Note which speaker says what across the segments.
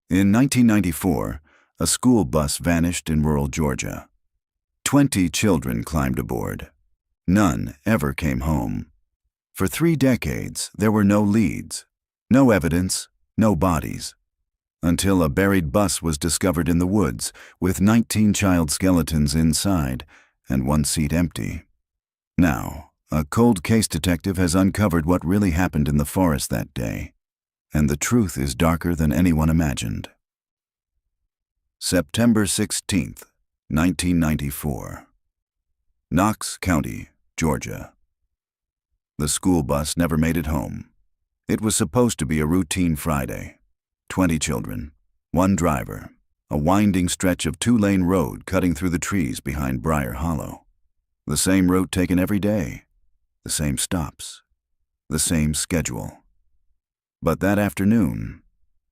Speaker 1: In 1994, a school bus vanished in rural Georgia. 20 children climbed aboard. None ever came home. For 3 decades, there were no leads, no evidence, no bodies, until a buried bus was discovered in the woods with 19 child skeletons inside and 1 seat empty. Now, a cold case detective has uncovered what really happened in the forest that day, and the truth is darker than anyone imagined. September 16th, 1994. Knox County, Georgia. The school bus never made it home. It was supposed to be a routine Friday. 20 children, 1 driver, a winding stretch of 2-lane road cutting through the trees behind Briar Hollow. The same route taken every day, the same stops, the same schedule. But that afternoon,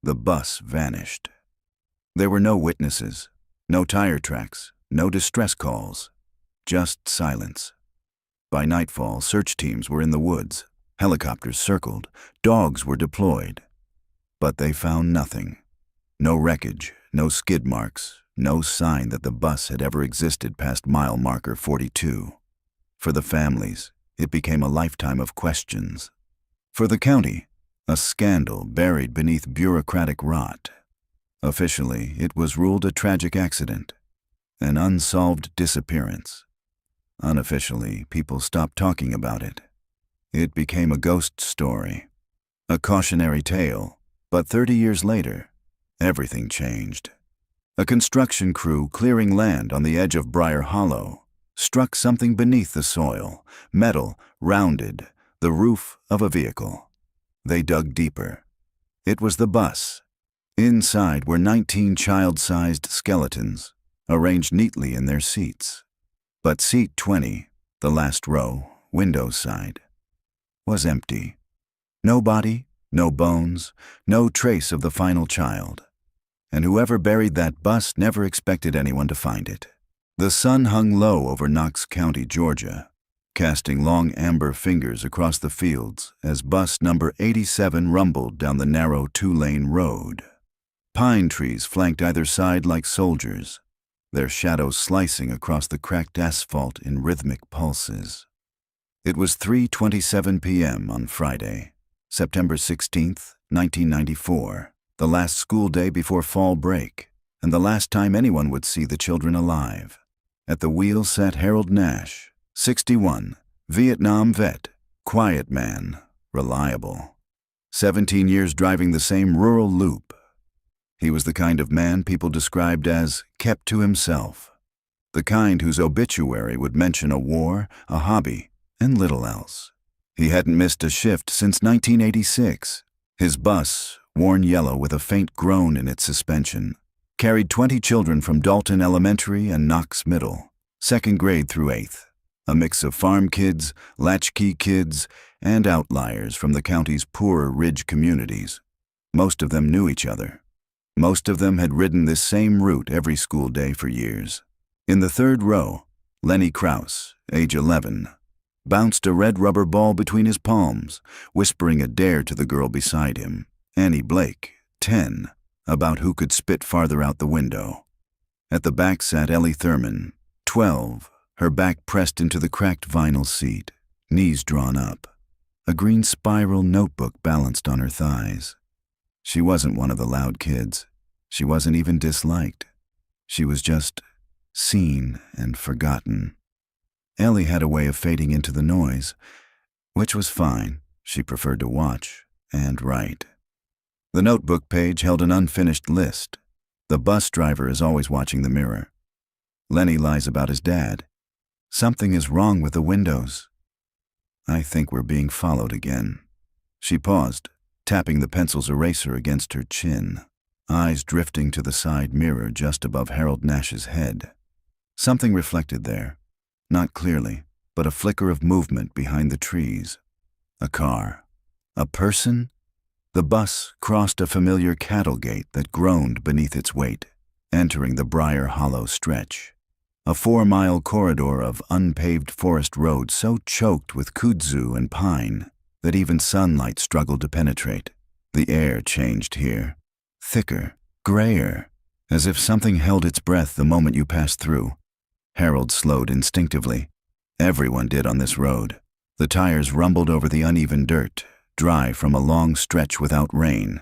Speaker 1: the bus vanished. There were no witnesses, no tire tracks, no distress calls, just silence. By nightfall, search teams were in the woods, helicopters circled, dogs were deployed. But they found nothing. No wreckage, no skid marks, no sign that the bus had ever existed past mile marker 42. For the families, it became a lifetime of questions. For the county, a scandal buried beneath bureaucratic rot. Officially, it was ruled a tragic accident, an unsolved disappearance. Unofficially, people stopped talking about it. It became a ghost story, a cautionary tale, but 30 years later, everything changed. A construction crew clearing land on the edge of Briar Hollow struck something beneath the soil, metal, rounded, the roof of a vehicle. They dug deeper. It was the bus. Inside were 19 child-sized skeletons, arranged neatly in their seats. But seat 20, the last row, window side, was empty. No body, no bones, no trace of the final child. And whoever buried that bus never expected anyone to find it. The sun hung low over Knox County, Georgia, casting long amber fingers across the fields as bus number 87 rumbled down the narrow 2-lane road. Pine trees flanked either side like soldiers, their shadows slicing across the cracked asphalt in rhythmic pulses. It was 3:27 p.m. on Friday, September 16th, 1994, the last school day before fall break, and the last time anyone would see the children alive. At the wheel sat Harold Nash, 61, Vietnam vet, quiet man, reliable. 17 years driving the same rural loop. He was the kind of man people described as kept to himself, the kind whose obituary would mention a war, a hobby, and little else. He hadn't missed a shift since 1986. His bus, worn yellow with a faint groan in its suspension, carried 20 children from Dalton Elementary and Knox Middle, 2nd grade through 8th, a mix of farm kids, latchkey kids, and outliers from the county's poorer ridge communities. Most of them knew each other. Most of them had ridden this same route every school day for years. In the 3rd row, Lenny Krause, age 11, bounced a red rubber ball between his palms, whispering a dare to the girl beside him, Annie Blake, 10, about who could spit farther out the window. At the back sat Ellie Thurman, 12, her back pressed into the cracked vinyl seat, knees drawn up. A green spiral notebook balanced on her thighs. She wasn't one of the loud kids. She wasn't even disliked. She was just seen and forgotten. Ellie had a way of fading into the noise, which was fine. She preferred to watch and write. The notebook page held an unfinished list. The bus driver is always watching the mirror. Lenny lies about his dad. Something is wrong with the windows. I think we're being followed again. She paused, tapping the pencil's eraser against her chin, eyes drifting to the side mirror just above Harold Nash's head. Something reflected there, not clearly, but a flicker of movement behind the trees. A car. A person? The bus crossed a familiar cattle gate that groaned beneath its weight, entering the Briar Hollow stretch. A 4-mile corridor of unpaved forest road so choked with kudzu and pine that even sunlight struggled to penetrate. The air changed here, thicker, grayer, as if something held its breath the moment you passed through. Harold slowed instinctively. Everyone did on this road. The tires rumbled over the uneven dirt, dry from a long stretch without rain.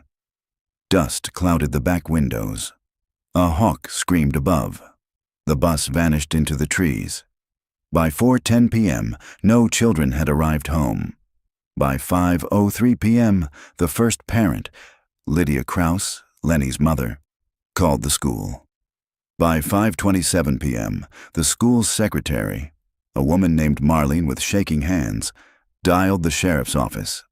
Speaker 1: Dust clouded the back windows. A hawk screamed above. The bus vanished into the trees. By 4:10 p.m., no children had arrived home. By 5:03 p.m., the first parent, Lydia Krause, Lenny's mother, called the school. By 5:27 p.m., the school's secretary, a woman named Marlene with shaking hands, dialed the sheriff's office.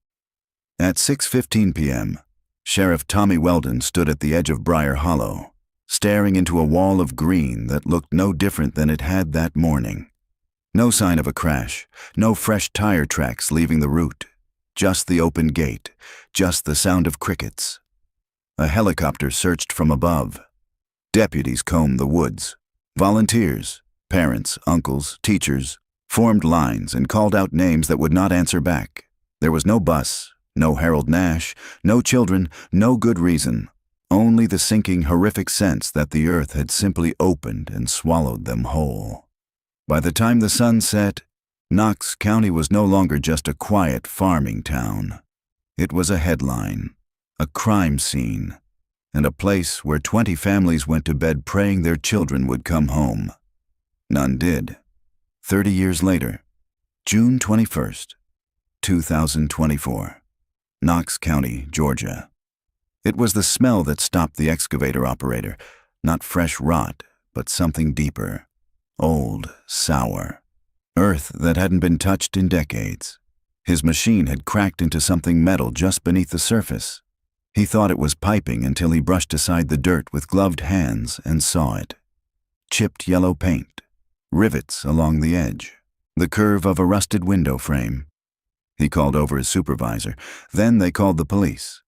Speaker 1: At 6:15 p.m., Sheriff Tommy Weldon stood at the edge of Briar Hollow, staring into a wall of green that looked no different than it had that morning. No sign of a crash, no fresh tire tracks leaving the route, just the open gate, just the sound of crickets. A helicopter searched from above. Deputies combed the woods. Volunteers, parents, uncles, teachers, formed lines and called out names that would not answer back. There was no bus, no Harold Nash, no children, no good reason, only the sinking, horrific sense that the earth had simply opened and swallowed them whole. By the time the sun set, Knox County was no longer just a quiet farming town. It was a headline, a crime scene, and a place where 20 families went to bed praying their children would come home. None did. 30 years later, June 21st, 2024, Knox County, Georgia. It was the smell that stopped the excavator operator, not fresh rot, but something deeper. Old, sour. Earth that hadn't been touched in decades. His machine had cracked into something metal just beneath the surface. He thought it was piping until he brushed aside the dirt with gloved hands and saw it. Chipped yellow paint, rivets along the edge, the curve of a rusted window frame. He called over his supervisor. Then they called the police.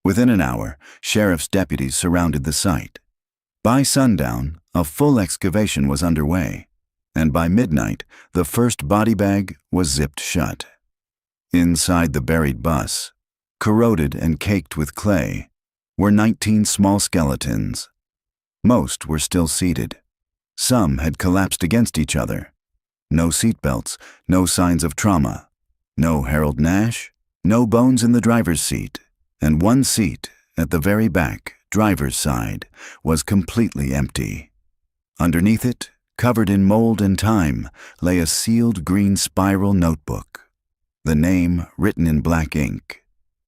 Speaker 1: Within an hour, sheriff's deputies surrounded the site. By sundown, a full excavation was underway, and by midnight, the first body bag was zipped shut. Inside the buried bus, corroded and caked with clay, were 19 small skeletons. Most were still seated. Some had collapsed against each other. No seatbelts, no signs of trauma. No Harold Nash, no bones in the driver's seat, and one seat at the very back, driver's side, was completely empty. Underneath it, covered in mold and time, lay a sealed green spiral notebook. The name written in black ink,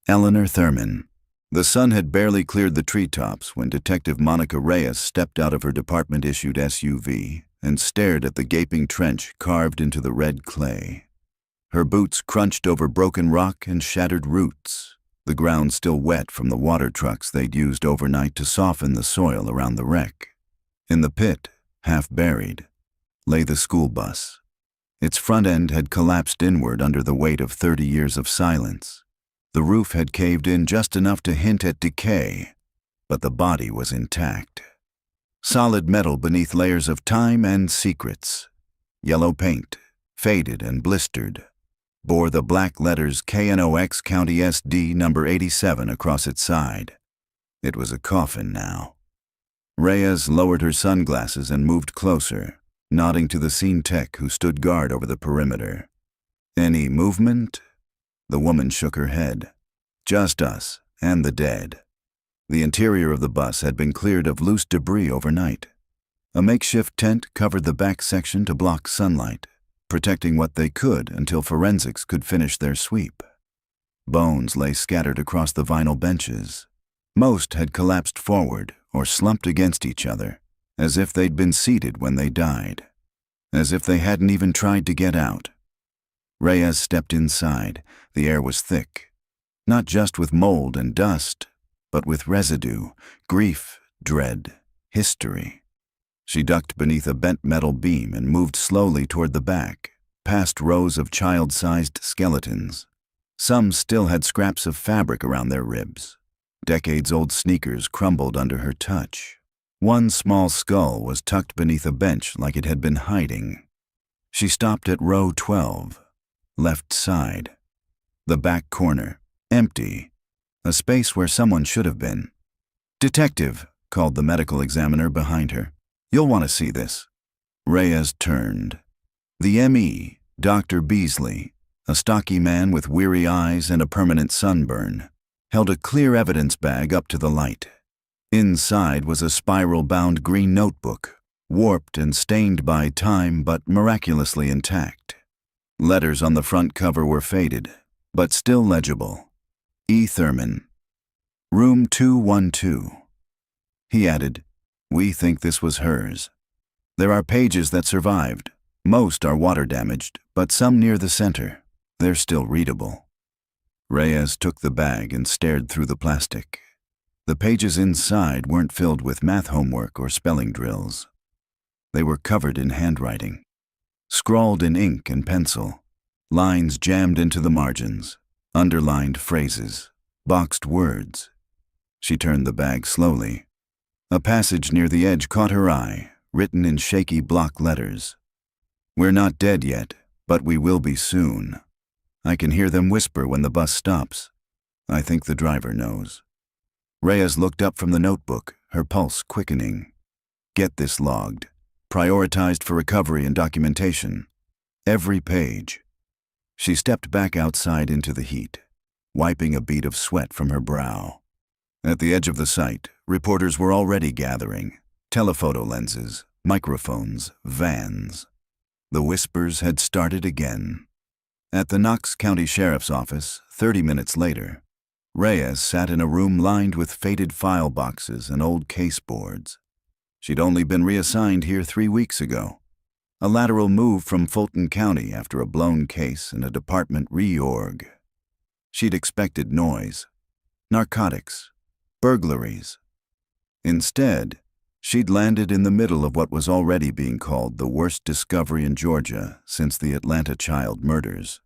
Speaker 1: Eleanor Thurman. The sun had barely cleared the treetops when Detective Monica Reyes stepped out of her department-issued SUV and stared at the gaping trench carved into the red clay. Her boots crunched over broken rock and shattered roots, the ground still wet from the water trucks they'd used overnight to soften the soil around the wreck. In the pit, half buried, lay the school bus. Its front end had collapsed inward under the weight of 30 years of silence. The roof had caved in just enough to hint at decay, but the body was intact. Solid metal beneath layers of time and secrets. Yellow paint, faded and blistered, bore the black letters KNOX County SD number 87 across its side. It was a coffin now. Reyes lowered her sunglasses and moved closer, nodding to the scene tech who stood guard over the perimeter. Any movement? The woman shook her head. Just us and the dead. The interior of the bus had been cleared of loose debris overnight. A makeshift tent covered the back section to block sunlight, protecting what they could until forensics could finish their sweep. Bones lay scattered across the vinyl benches. Most had collapsed forward or slumped against each other, as if they'd been seated when they died, as if they hadn't even tried to get out. Reyes stepped inside. The air was thick, not just with mold and dust, but with residue, grief, dread, history. She ducked beneath a bent metal beam and moved slowly toward the back, past rows of child-sized skeletons. Some still had scraps of fabric around their ribs. Decades-old sneakers crumbled under her touch. One small skull was tucked beneath a bench like it had been hiding. She stopped at row 12, left side. The back corner, empty, a space where someone should have been. "Detective," called the medical examiner behind her. "You'll want to see this." Reyes turned. The M.E., Dr. Beasley, a stocky man with weary eyes and a permanent sunburn, held a clear evidence bag up to the light. Inside was a spiral-bound green notebook, warped and stained by time but miraculously intact. Letters on the front cover were faded, but still legible. E. Thurman. Room 212. He added, "We think this was hers. There are pages that survived. Most are water-damaged, but some near the center. They're still readable." Reyes took the bag and stared through the plastic. The pages inside weren't filled with math homework or spelling drills. They were covered in handwriting, scrawled in ink and pencil, lines jammed into the margins, underlined phrases, boxed words. She turned the bag slowly. A passage near the edge caught her eye, written in shaky block letters. "We're not dead yet, but we will be soon. I can hear them whisper when the bus stops. I think the driver knows." Reyes looked up from the notebook, her pulse quickening. "Get this logged, prioritized for recovery and documentation. Every page." She stepped back outside into the heat, wiping a bead of sweat from her brow. At the edge of the site, reporters were already gathering. Telephoto lenses, microphones, vans. The whispers had started again. At the Knox County Sheriff's Office, 30 minutes later, Reyes sat in a room lined with faded file boxes and old case boards. She'd only been reassigned here 3 weeks ago. A lateral move from Fulton County after a blown case and a department reorg. She'd expected noise, narcotics, burglaries. Instead, she'd landed in the middle of what was already being called the worst discovery in Georgia since the Atlanta child murders.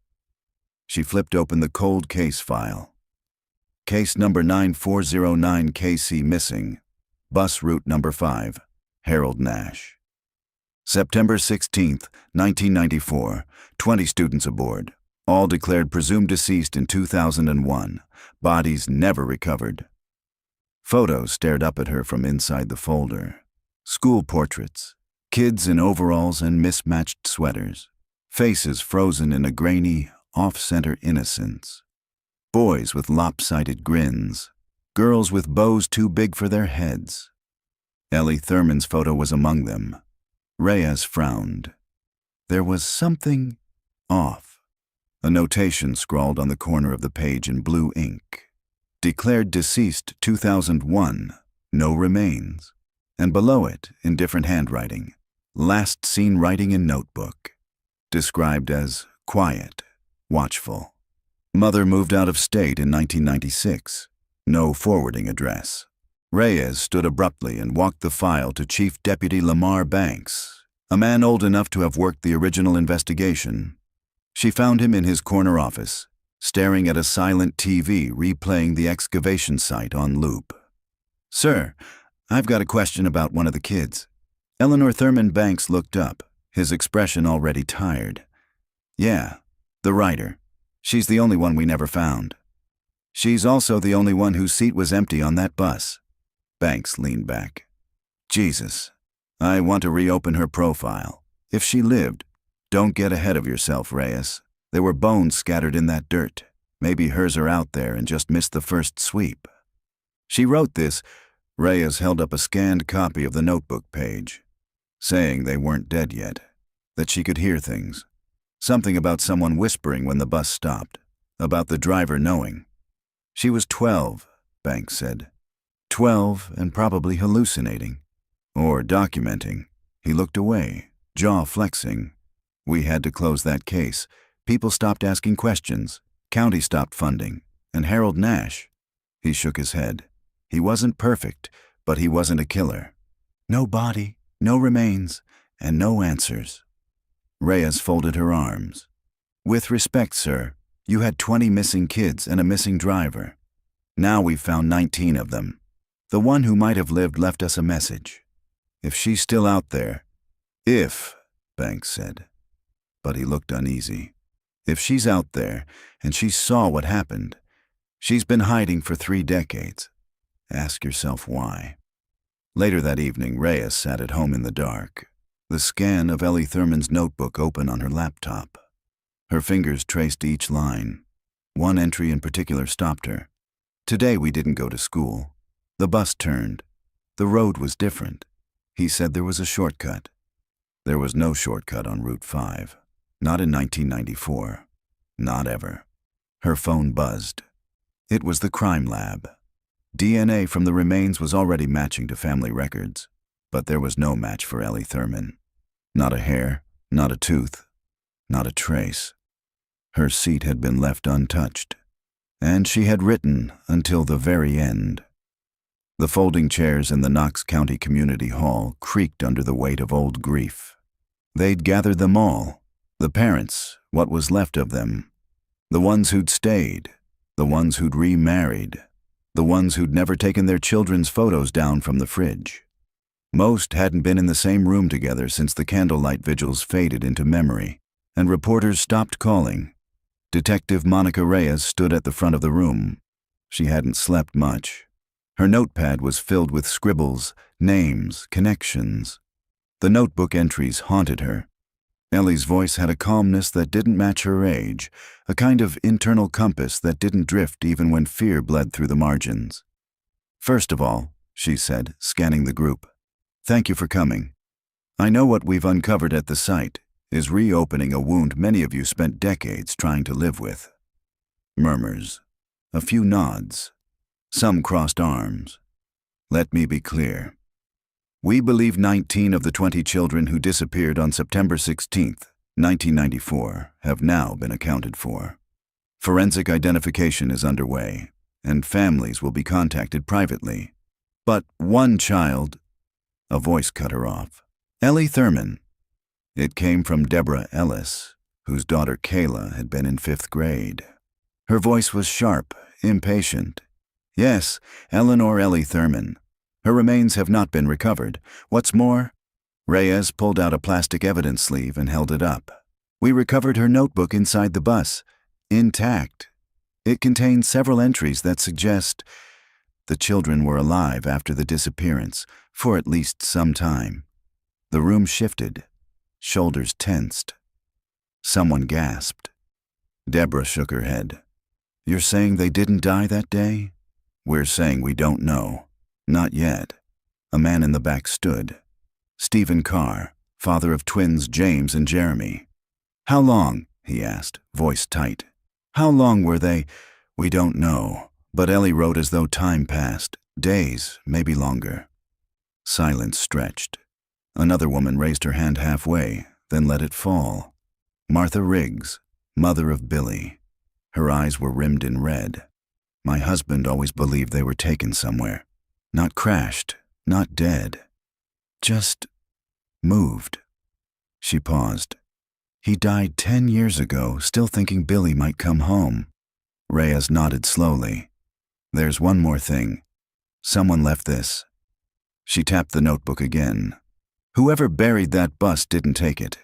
Speaker 1: She flipped open the cold case file. Case number 9409 KC missing. Bus route number 5. Harold Nash. September 16th, 1994. 20 students aboard. All declared presumed deceased in 2001. Bodies never recovered. Photos stared up at her from inside the folder. School portraits, kids in overalls and mismatched sweaters, faces frozen in a grainy, off-center innocence. Boys with lopsided grins, girls with bows too big for their heads. Ellie Thurman's photo was among them. Reyes frowned. There was something off. A notation scrawled on the corner of the page in blue ink. Declared deceased 2001, no remains. And below it, in different handwriting, last seen writing in notebook. Described as quiet, watchful. Mother moved out of state in 1996. No forwarding address. Reyes stood abruptly and walked the file to Chief Deputy Lamar Banks, a man old enough to have worked the original investigation. She found him in his corner office, staring at a silent TV replaying the excavation site on loop. "Sir, I've got a question about one of the kids." Eleanor Thurman Banks looked up, his expression already tired. "Yeah, the writer. She's the only one we never found. She's also the only one whose seat was empty on that bus." Banks leaned back. "Jesus, I want to reopen her profile. If she lived, don't get ahead of yourself, Reyes. There were bones scattered in that dirt. Maybe hers are out there and just missed the first sweep." She wrote this. Reyes held up a scanned copy of the notebook page, saying they weren't dead yet, that she could hear things. Something about someone whispering when the bus stopped, about the driver knowing. She was 12, Banks said. 12 and probably hallucinating. Or documenting. He looked away, jaw flexing. We had to close that case. People stopped asking questions. County stopped funding. And Harold Nash. He shook his head. He wasn't perfect, but he wasn't a killer. No body, no remains, and no answers. Reyes folded her arms. "With respect, sir, you had 20 missing kids and a missing driver. Now we've found 19 of them. The one who might have lived left us a message. If she's still out there—" "If," Banks said. But he looked uneasy. "If she's out there, and she saw what happened, she's been hiding for 3 decades. Ask yourself why." Later that evening, Reyes sat at home in the dark, the scan of Ellie Thurman's notebook open on her laptop. Her fingers traced each line. One entry in particular stopped her. Today we didn't go to school. The bus turned. The road was different. He said there was a shortcut. There was no shortcut on Route 5. Not in 1994. Not ever. Her phone buzzed. It was the crime lab. DNA from the remains was already matching to family records, but there was no match for Ellie Thurman. Not a hair, not a tooth, not a trace. Her seat had been left untouched, and she had written until the very end. The folding chairs in the Knox County Community Hall creaked under the weight of old grief. They'd gathered them all, the parents, what was left of them, the ones who'd stayed, the ones who'd remarried, the ones who'd never taken their children's photos down from the fridge. Most hadn't been in the same room together since the candlelight vigils faded into memory, and reporters stopped calling. Detective Monica Reyes stood at the front of the room. She hadn't slept much. Her notepad was filled with scribbles, names, connections. The notebook entries haunted her. Ellie's voice had a calmness that didn't match her age, a kind of internal compass that didn't drift even when fear bled through the margins. "First of all," she said, scanning the group, "thank you for coming. I know what we've uncovered at the site is reopening a wound many of you spent decades trying to live with." Murmurs. A few nods. Some crossed arms. "Let me be clear. We believe 19 of the 20 children who disappeared on September 16, 1994, have now been accounted for. Forensic identification is underway, and families will be contacted privately. But one child—" A voice cut her off. "Ellie Thurman." It came from Deborah Ellis, whose daughter Kayla had been in 5th grade. Her voice was sharp, impatient. "Yes, Eleanor Ellie Thurman. Her remains have not been recovered. What's more," Reyes pulled out a plastic evidence sleeve and held it up. "We recovered her notebook inside the bus, intact. It contains several entries that suggest the children were alive after the disappearance, for at least some time." The room shifted. Shoulders tensed. Someone gasped. Deborah shook her head. "You're saying they didn't die that day?" "We're saying we don't know. Not yet." A man in the back stood. Stephen Carr, father of twins James and Jeremy. "How long?" he asked, voice tight. "How long were they?" "We don't know, but Ellie wrote as though time passed. Days, maybe longer." Silence stretched. Another woman raised her hand halfway, then let it fall. Martha Riggs, mother of Billy. Her eyes were rimmed in red. "My husband always believed they were taken somewhere. Not crashed, not dead. Just moved." She paused. "He died 10 years ago, still thinking Billy might come home." Reyes nodded slowly. "There's one more thing. Someone left this." She tapped the notebook again. "Whoever buried that bus didn't take it.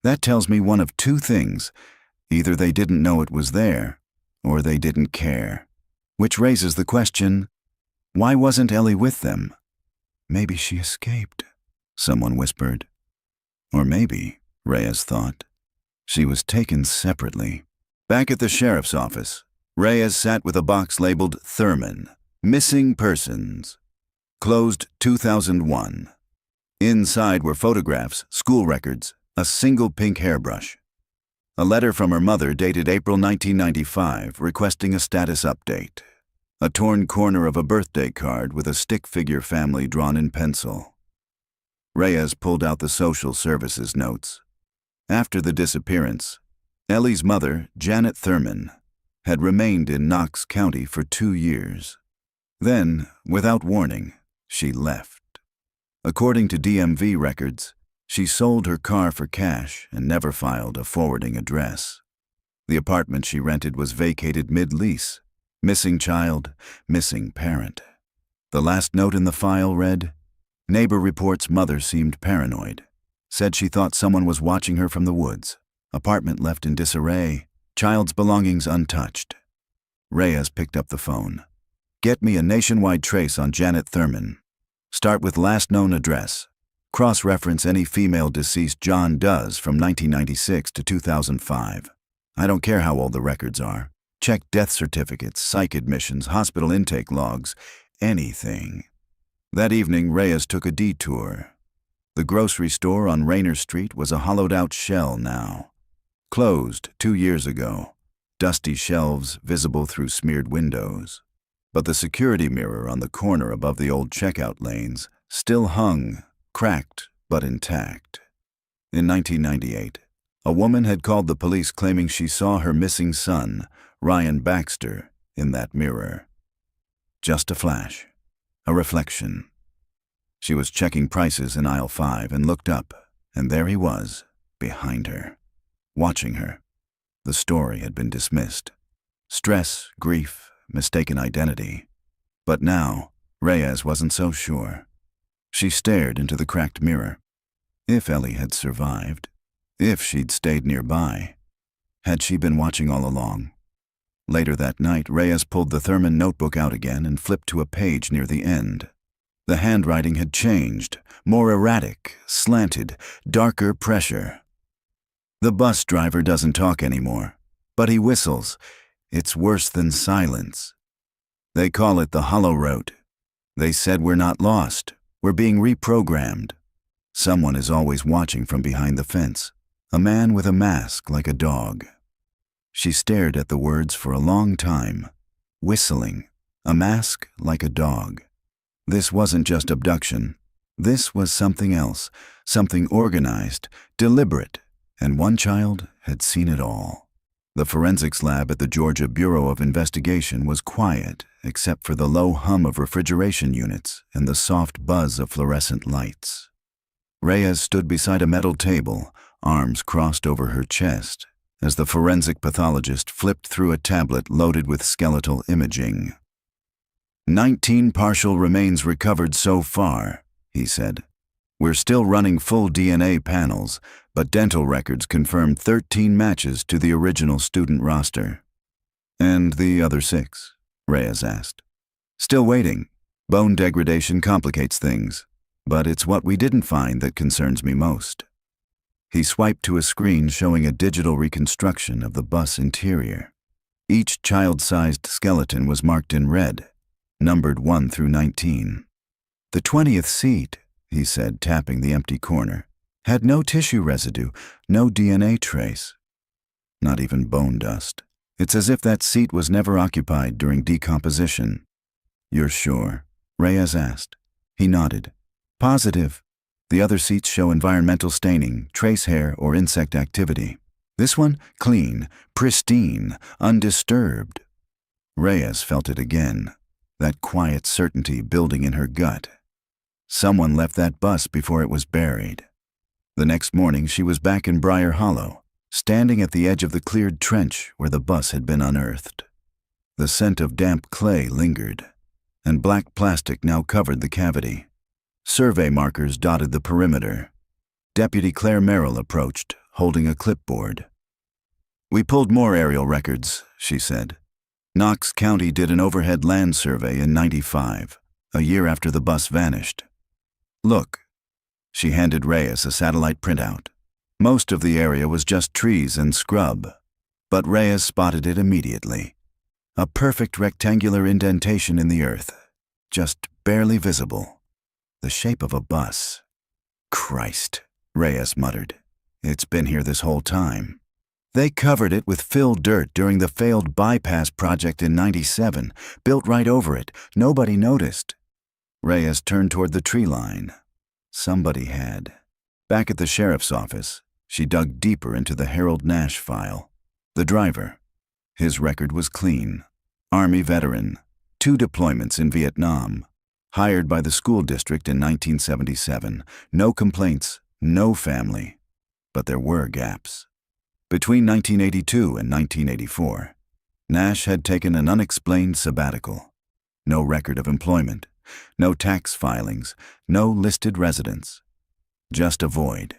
Speaker 1: That tells me one of two things. Either they didn't know it was there, or they didn't care. Which raises the question, why wasn't Ellie with them?" "Maybe she escaped," someone whispered. Or maybe, Reyes thought, she was taken separately. Back at the sheriff's office, Reyes sat with a box labeled Thurman, Missing Persons. Closed 2001. Inside were photographs, school records, a single pink hairbrush. A letter from her mother dated April 1995 requesting a status update. A torn corner of a birthday card with a stick figure family drawn in pencil. Reyes pulled out the social services notes. After the disappearance, Ellie's mother, Janet Thurman, had remained in Knox County for 2 years. Then, without warning, she left. According to DMV records, she sold her car for cash and never filed a forwarding address. The apartment she rented was vacated mid-lease. Missing child, missing parent. The last note in the file read, "Neighbor reports mother seemed paranoid. Said she thought someone was watching her from the woods. Apartment left in disarray. Child's belongings untouched." Reyes picked up the phone. "Get me a nationwide trace on Janet Thurman." Start with last known address. Cross-reference any female deceased John Does from 1996 to 2005. I don't care how old the records are. Check death certificates, psych admissions, hospital intake logs, anything. That evening, Reyes took a detour. The grocery store on Rayner Street was a hollowed-out shell now. Closed 2 years ago. Dusty shelves visible through smeared windows. But the security mirror on the corner above the old checkout lanes still hung, cracked but intact. In 1998, a woman had called the police claiming she saw her missing son, Ryan Baxter, in that mirror. Just a flash, a reflection. She was checking prices in aisle 5 and looked up, and there he was, behind her, watching her. The story had been dismissed. Stress, grief, mistaken identity. But now, Reyes wasn't so sure. She stared into the cracked mirror. If Ellie had survived, if she'd stayed nearby, had she been watching all along? Later that night, Reyes pulled the Thurman notebook out again and flipped to a page near the end. The handwriting had changed, more erratic, slanted, darker pressure. The bus driver doesn't talk anymore, but he whistles. It's worse than silence. They call it the hollow road. They said we're not lost. We're being reprogrammed. Someone is always watching from behind the fence. A man with a mask like a dog. She stared at the words for a long time. Whistling. A mask like a dog. This wasn't just abduction. This was something else. Something organized, deliberate. And one child had seen it all. The forensics lab at the Georgia Bureau of Investigation was quiet, except for the low hum of refrigeration units and the soft buzz of fluorescent lights. Reyes stood beside a metal table, arms crossed over her chest, as the forensic pathologist flipped through a tablet loaded with skeletal imaging. 19 partial remains recovered so far, he said. We're still running full DNA panels, but dental records confirmed 13 matches to the original student roster. And the other 6? Reyes asked. Still waiting. Bone degradation complicates things, but it's what we didn't find that concerns me most. He swiped to a screen showing a digital reconstruction of the bus interior. Each child-sized skeleton was marked in red, numbered 1 through 19. The 20th seat, he said, tapping the empty corner, had no tissue residue, no DNA trace. Not even bone dust. It's as if that seat was never occupied during decomposition. You're sure? Reyes asked. He nodded. Positive. The other seats show environmental staining, trace hair, or insect activity. This one, clean, pristine, undisturbed. Reyes felt it again, that quiet certainty building in her gut. Someone left that bus before it was buried. The next morning, she was back in Briar Hollow, standing at the edge of the cleared trench where the bus had been unearthed. The scent of damp clay lingered, and black plastic now covered the cavity. Survey markers dotted the perimeter. Deputy Claire Merrill approached, holding a clipboard. We pulled more aerial records, she said. Knox County did an overhead land survey in '95, a year after the bus vanished. Look. She handed Reyes a satellite printout. Most of the area was just trees and scrub, but Reyes spotted it immediately. A perfect rectangular indentation in the earth, just barely visible. The shape of a bus. Christ, Reyes muttered. It's been here this whole time. They covered it with filled dirt during the failed bypass project in '97, built right over it. Nobody noticed. Reyes turned toward the tree line. Somebody had. Back at the sheriff's office, she dug deeper into the Harold Nash file. The driver. His record was clean. Army veteran. 2 deployments in Vietnam. Hired by the school district in 1977. No complaints, no family. But there were gaps. Between 1982 and 1984, Nash had taken an unexplained sabbatical. No record of employment. No tax filings, no listed residence. Just a void.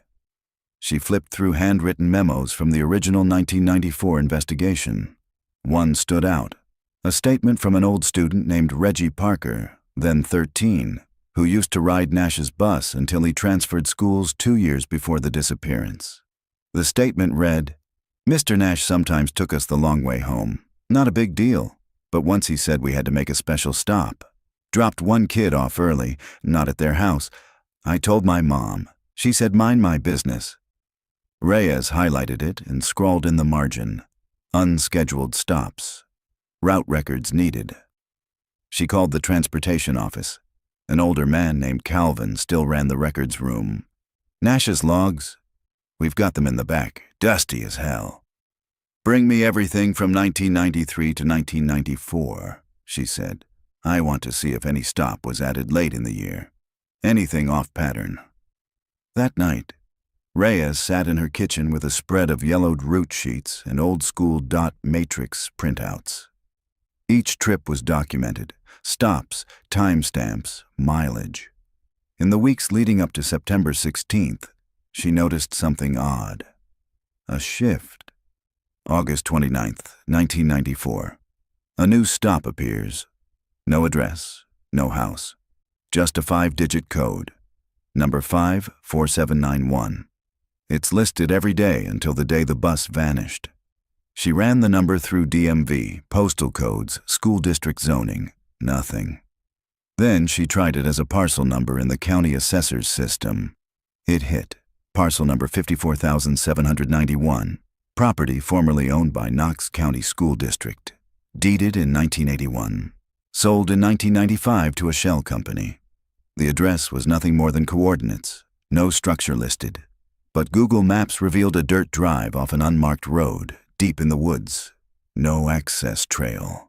Speaker 1: She flipped through handwritten memos from the original 1994 investigation. One stood out. A statement from an old student named Reggie Parker, then 13, who used to ride Nash's bus until he transferred schools 2 years before the disappearance. The statement read, "Mr. Nash sometimes took us the long way home. Not a big deal, but once he said we had to make a special stop. Dropped one kid off early, not at their house. I told my mom. She said mind my business." Reyes highlighted it and scrawled in the margin, "Unscheduled stops. Route records needed." She called the transportation office. An older man named Calvin still ran the records room. "Nash's logs? We've got them in the back, dusty as hell." "Bring me everything from 1993 to 1994, she said. "I want to see if any stop was added late in the year. Anything off pattern." That night, Reyes sat in her kitchen with a spread of yellowed route sheets and old-school dot matrix printouts. Each trip was documented: stops, timestamps, mileage. In the weeks leading up to September 16th, she noticed something odd. A shift. August 29th, 1994. A new stop appears. No address, no house. Just a 5-digit code. Number 54791. It's listed every day until the day the bus vanished. She ran the number through DMV, postal codes, school district zoning. Nothing. Then she tried it as a parcel number in the county assessor's system. It hit. Parcel number 54,791. Property formerly owned by Knox County School District. Deeded in 1981. Sold in 1995 to a shell company. The address was nothing more than coordinates. No structure listed. But Google Maps revealed a dirt drive off an unmarked road, deep in the woods. No access trail.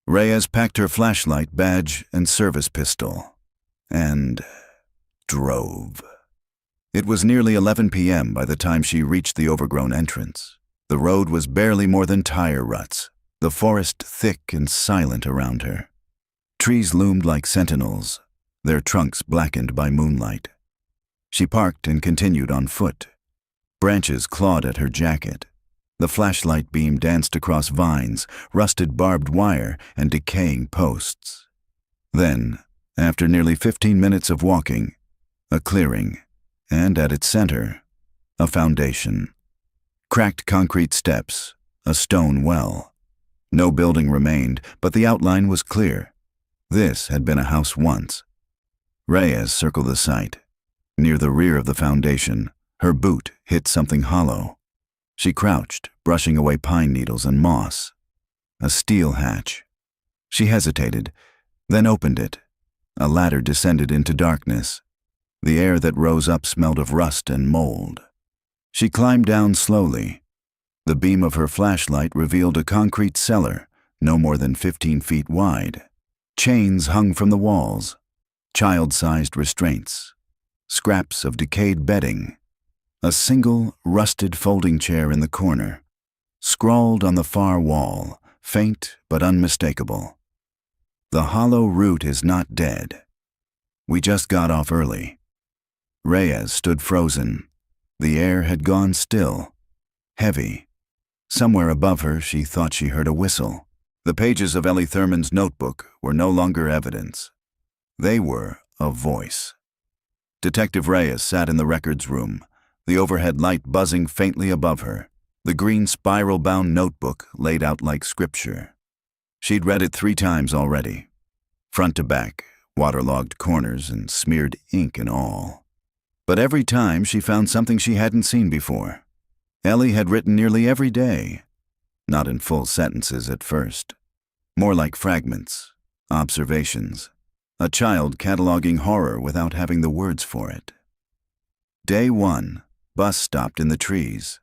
Speaker 1: Reyes packed her flashlight, badge, and service pistol. And drove. It was nearly 11 p.m. by the time she reached the overgrown entrance. The road was barely more than tire ruts, the forest thick and silent around her. Trees loomed like sentinels, their trunks blackened by moonlight. She parked and continued on foot. Branches clawed at her jacket. The flashlight beam danced across vines, rusted barbed wire, and decaying posts. Then, after nearly 15 minutes of walking, a clearing, and at its center, a foundation. Cracked concrete steps, a stone well. No building remained, but the outline was clear. This had been a house once. Reyes circled the site. Near the rear of the foundation, her boot hit something hollow. She crouched, brushing away pine needles and moss. A steel hatch. She hesitated, then opened it. A ladder descended into darkness. The air that rose up smelled of rust and mold. She climbed down slowly. The beam of her flashlight revealed a concrete cellar, no more than 15 feet wide. Chains hung from the walls. Child-sized restraints. Scraps of decayed bedding. A single, rusted folding chair in the corner. Scrawled on the far wall, faint but unmistakable. "The hollow root is not dead. We just got off early." Reyes stood frozen. The air had gone still, heavy. Somewhere above her, she thought she heard a whistle. The pages of Ellie Thurman's notebook were no longer evidence. They were a voice. Detective Reyes sat in the records room, the overhead light buzzing faintly above her, the green spiral-bound notebook laid out like scripture. She'd read it 3 times already, front to back, waterlogged corners and smeared ink and all. But every time she found something she hadn't seen before. Ellie had written nearly every day, not in full sentences at first, more like fragments, observations. A child cataloging horror without having the words for it. Day 1, bus stopped in the trees.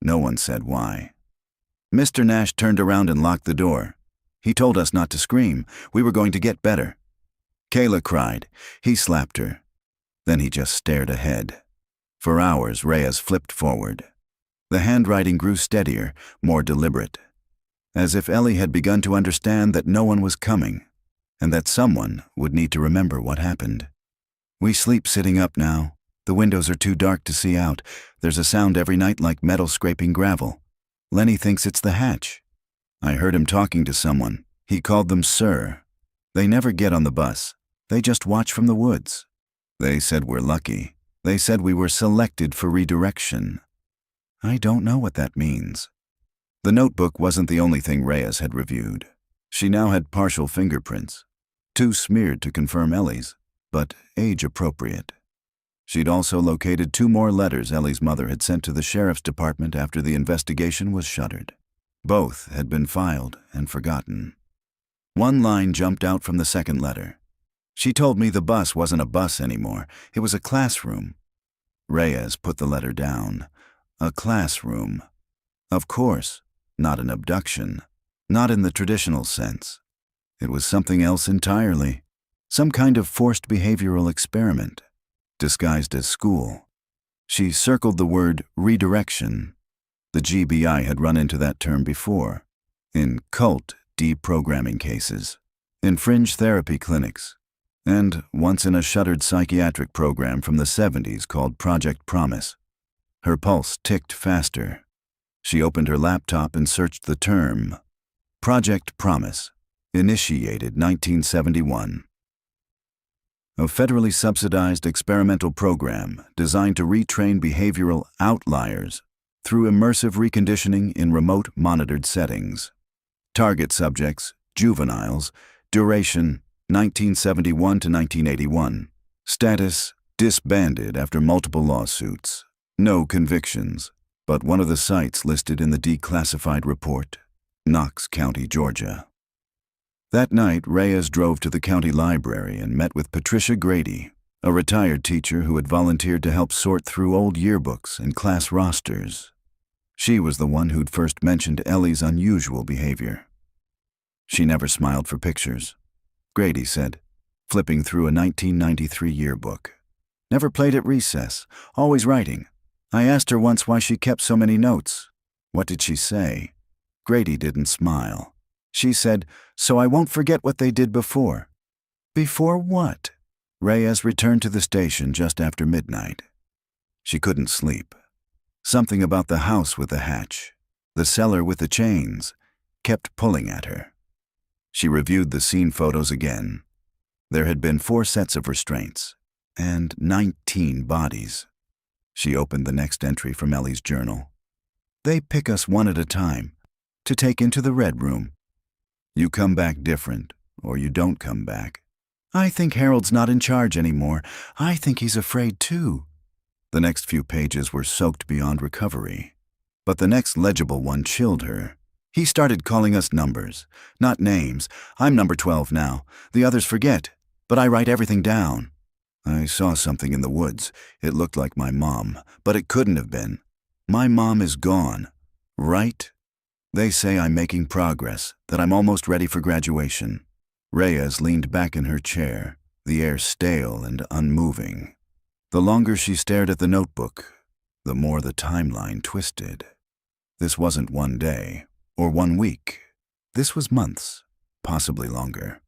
Speaker 1: No one said why. Mr. Nash turned around and locked the door. He told us not to scream. We were going to get better. Kayla cried. He slapped her. Then he just stared ahead. For hours, Reyes flipped forward. The handwriting grew steadier, more deliberate. As if Ellie had begun to understand that no one was coming, and that someone would need to remember what happened. "We sleep sitting up now. The windows are too dark to see out. There's a sound every night like metal scraping gravel. Lenny thinks it's the hatch. I heard him talking to someone. He called them Sir. They never get on the bus. They just watch from the woods. They said we're lucky. They said we were selected for redirection. I don't know what that means. The notebook wasn't the only thing Reyes had reviewed. She now had partial fingerprints, 2 smeared to confirm Ellie's, but age-appropriate. She'd also located 2 more letters Ellie's mother had sent to the sheriff's department after the investigation was shuttered. Both had been filed and forgotten. One line jumped out from the second letter. She told me the bus wasn't a bus anymore. It was a classroom. Reyes put the letter down. A classroom. Of course, not an abduction. Not in the traditional sense. It was something else entirely. Some kind of forced behavioral experiment, disguised as school. She circled the word redirection. The GBI had run into that term before, in cult deprogramming cases, in fringe therapy clinics, and once in a shuttered psychiatric program from the 70s called Project Promise. Her pulse ticked faster. She opened her laptop and searched the term. Project Promise, initiated 1971. A federally subsidized experimental program designed to retrain behavioral outliers through immersive reconditioning in remote monitored settings. Target subjects, juveniles. Duration, 1971 to 1981. Status, disbanded after multiple lawsuits. No convictions, but one of the sites listed in the declassified report. Knox County, Georgia. That night, Reyes drove to the county library and met with Patricia Grady, a retired teacher who had volunteered to help sort through old yearbooks and class rosters. She was the one who'd first mentioned Ellie's unusual behavior. She never smiled for pictures, Grady said, flipping through a 1993 yearbook. Never played at recess, always writing. I asked her once why she kept so many notes. What did she say? Grady didn't smile. She said, so I won't forget what they did before. Before what? Reyes returned to the station just after midnight. She couldn't sleep. Something about the house with the hatch, the cellar with the chains, kept pulling at her. She reviewed the scene photos again. There had been 4 sets of restraints, and 19 bodies. She opened the next entry from Ellie's journal. They pick us one at a time, to take into the red room. You come back different, or you don't come back. I think Harold's not in charge anymore. I think he's afraid too. The next few pages were soaked beyond recovery. But the next legible one chilled her. He started calling us numbers, not names. I'm number 12 now. The others forget, but I write everything down. I saw something in the woods. It looked like my mom, but it couldn't have been. My mom is gone, right? They say I'm making progress, that I'm almost ready for graduation. Reyes leaned back in her chair, the air stale and unmoving. The longer she stared at the notebook, the more the timeline twisted. This wasn't one day, or 1 week. This was months, possibly longer.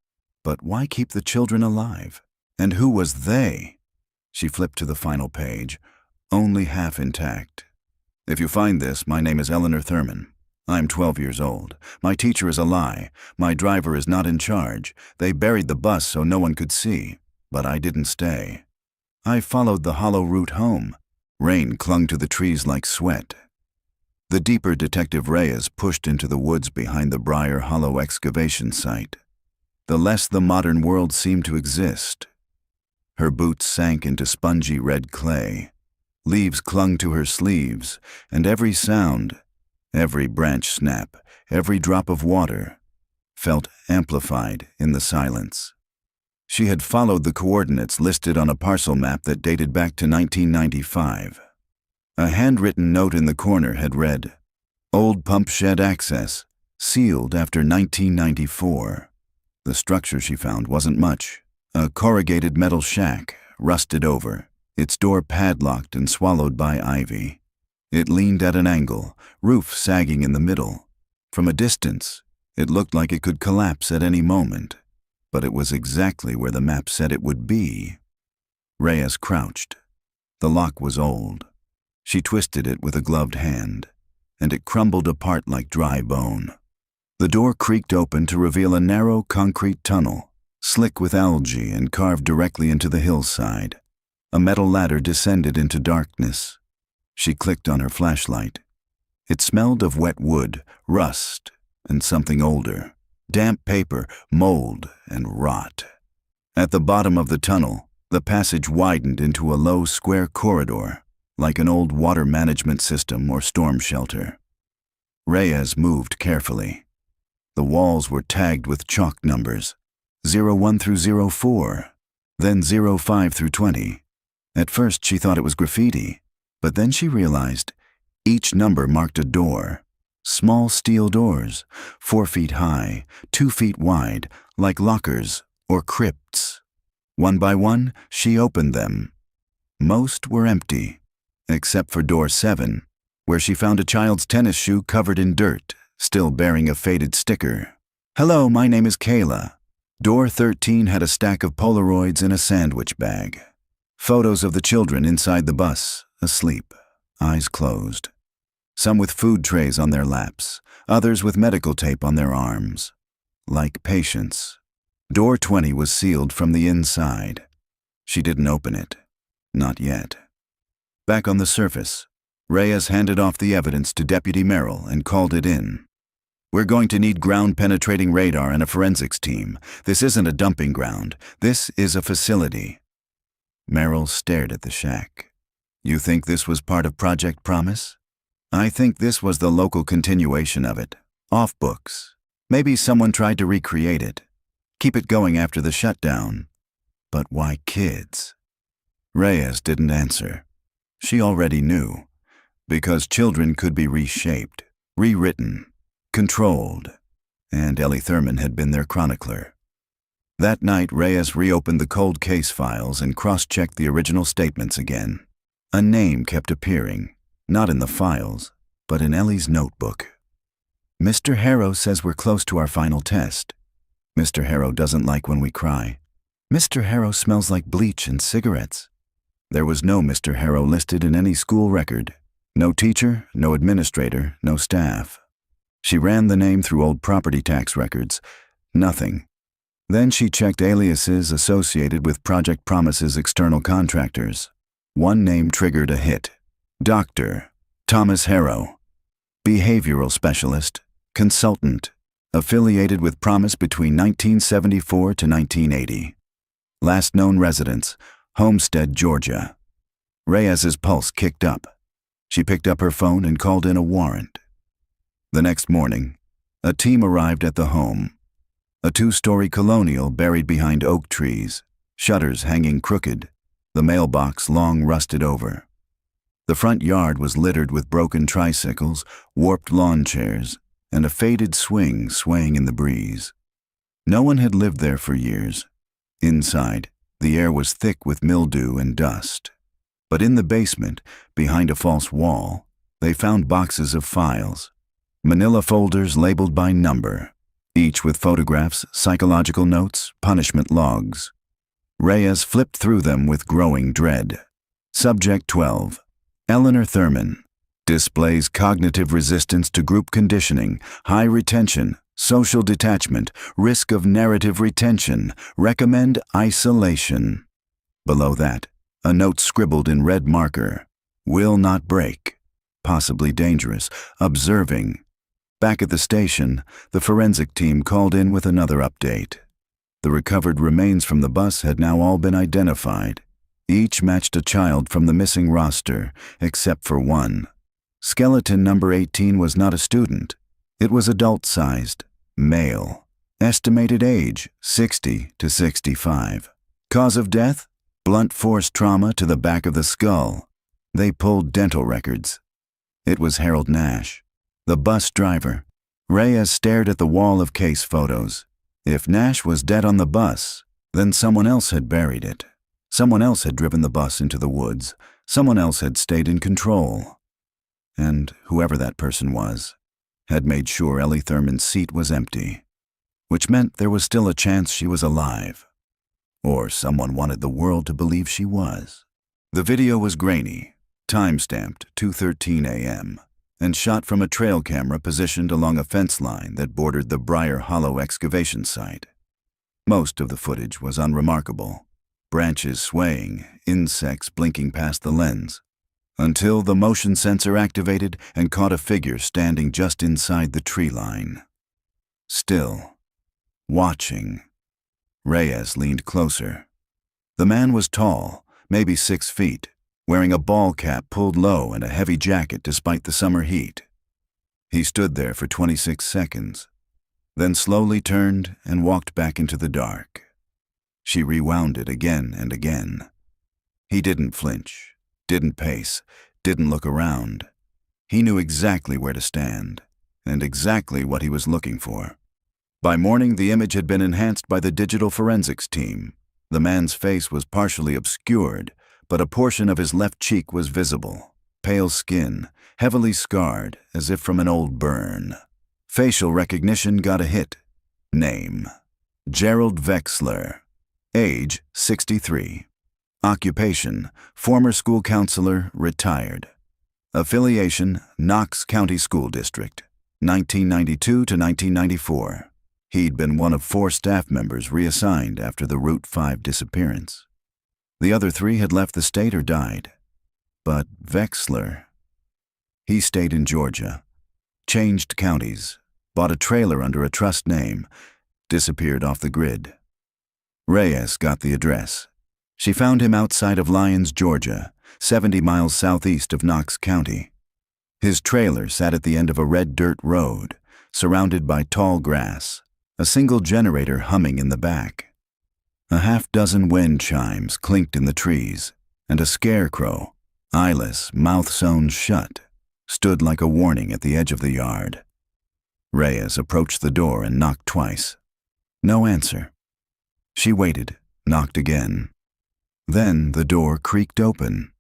Speaker 1: But why keep the children alive? And who was they? She flipped to the final page, only half intact. If you find this, my name is Eleanor Thurman. I'm 12 years old. My teacher is a lie. My driver is not in charge. They buried the bus so no one could see, but I didn't stay. I followed the hollow route home. Rain clung to the trees like sweat. The deeper Detective Reyes pushed into the woods behind the Briar Hollow excavation site. The less the modern world seemed to exist. Her boots sank into spongy red clay. Leaves clung to her sleeves, and every sound, every branch snap, every drop of water, felt amplified in the silence. She had followed the coordinates listed on a parcel map that dated back to 1995. A handwritten note in the corner had read, "Old pump shed access, sealed after 1994. The structure she found wasn't much. A corrugated metal shack, rusted over, its door padlocked and swallowed by ivy. It leaned at an angle, roof sagging in the middle. From a distance, it looked like it could collapse at any moment, but it was exactly where the map said it would be. Reyes crouched. The lock was old. She twisted it with a gloved hand, and it crumbled apart like dry bone. The door creaked open to reveal a narrow concrete tunnel, slick with algae and carved directly into the hillside. A metal ladder descended into darkness. She clicked on her flashlight. It smelled of wet wood, rust, and something older. Damp paper, mold, and rot. At the bottom of the tunnel, the passage widened into a low square corridor, like an old water management system or storm shelter. Reyes moved carefully. The walls were tagged with chalk numbers, 01 through 04, then 05 through 20. At first she thought it was graffiti, but then she realized each number marked a door. Small steel doors, 4 feet high, 2 feet wide, like lockers or crypts. One by one, she opened them. Most were empty, except for door 7, where she found a child's tennis shoe covered in dirt, still bearing a faded sticker. "Hello, my name is Kayla." Door 13 had a stack of Polaroids in a sandwich bag. Photos of the children inside the bus, asleep, eyes closed. Some with food trays on their laps, others with medical tape on their arms. Like patients. Door 20 was sealed from the inside. She didn't open it. Not yet. Back on the surface, Reyes handed off the evidence to Deputy Merrill and called it in. "We're going to need ground-penetrating radar and a forensics team. This isn't a dumping ground. This is a facility." Merrill stared at the shack. "You think this was part of Project Promise?" "I think this was the local continuation of it. Off books. Maybe someone tried to recreate it. Keep it going after the shutdown. But why kids?" Reyes didn't answer. She already knew. Because children could be reshaped, rewritten, controlled. And Ellie Thurman had been their chronicler. That night, Reyes reopened the cold case files and cross-checked the original statements again. A name kept appearing. Not in the files, but in Ellie's notebook. "Mr. Harrow says we're close to our final test. Mr. Harrow doesn't like when we cry. Mr. Harrow smells like bleach and cigarettes." There was no Mr. Harrow listed in any school record. No teacher, no administrator, no staff. She ran the name through old property tax records. Nothing. Then she checked aliases associated with Project Promise's external contractors. One name triggered a hit. Dr. Thomas Harrow, behavioral specialist, consultant, affiliated with Promise between 1974 to 1980. Last known residence, Homestead, Georgia. Reyes's pulse kicked up. She picked up her phone and called in a warrant. The next morning, a team arrived at the home. A 2-story colonial buried behind oak trees, shutters hanging crooked, the mailbox long rusted over. The front yard was littered with broken tricycles, warped lawn chairs, and a faded swing swaying in the breeze. No one had lived there for years. Inside, the air was thick with mildew and dust. But in the basement, behind a false wall, they found boxes of files. Manila folders labeled by number, each with photographs, psychological notes, punishment logs. Reyes flipped through them with growing dread. Subject 12. Eleanor Thurman. Displays cognitive resistance to group conditioning, high retention, social detachment, risk of narrative retention, recommend isolation. Below that, a note scribbled in red marker. Will not break. Possibly dangerous. Observing. Back at the station, the forensic team called in with another update. The recovered remains from the bus had now all been identified. Each matched a child from the missing roster, except for one. Skeleton number 18 was not a student. It was adult-sized, male. Estimated age, 60 to 65. Cause of death? Blunt force trauma to the back of the skull. They pulled dental records. It was Harold Nash, the bus driver. Reyes stared at the wall of case photos. If Nash was dead on the bus, then someone else had buried it. Someone else had driven the bus into the woods. Someone else had stayed in control. And whoever that person was, had made sure Ellie Thurman's seat was empty, which meant there was still a chance she was alive. Or someone wanted the world to believe she was. The video was grainy, time-stamped 2:13 a.m., and shot from a trail camera positioned along a fence line that bordered the Briar Hollow excavation site. Most of the footage was unremarkable. Branches swaying, insects blinking past the lens, until the motion sensor activated and caught a figure standing just inside the tree line. Still, watching. Reyes leaned closer. The man was tall, maybe 6 feet, wearing a ball cap pulled low and a heavy jacket despite the summer heat. He stood there for 26 seconds, then slowly turned and walked back into the dark. She rewound it again and again. He didn't flinch, didn't pace, didn't look around. He knew exactly where to stand, and exactly what he was looking for. By morning, the image had been enhanced by the digital forensics team. The man's face was partially obscured, but a portion of his left cheek was visible. Pale skin, heavily scarred, as if from an old burn. Facial recognition got a hit. Name: Gerald Wexler. Age: 63. Occupation: former school counselor, retired. Affiliation: Knox County School District, 1992 to 1994. He'd been one of 4 staff members reassigned after the Route 5 disappearance. The other 3 had left the state or died. But Wexler, he stayed in Georgia, changed counties, bought a trailer under a trust name, disappeared off the grid. Reyes got the address. She found him outside of Lyons, Georgia, 70 miles southeast of Knox County. His trailer sat at the end of a red dirt road, surrounded by tall grass, a single generator humming in the back. A half-dozen wind chimes clinked in the trees, and a scarecrow, eyeless, mouth sewn shut, stood like a warning at the edge of the yard. Reyes approached the door and knocked twice. No answer. She waited, knocked again. Then the door creaked open.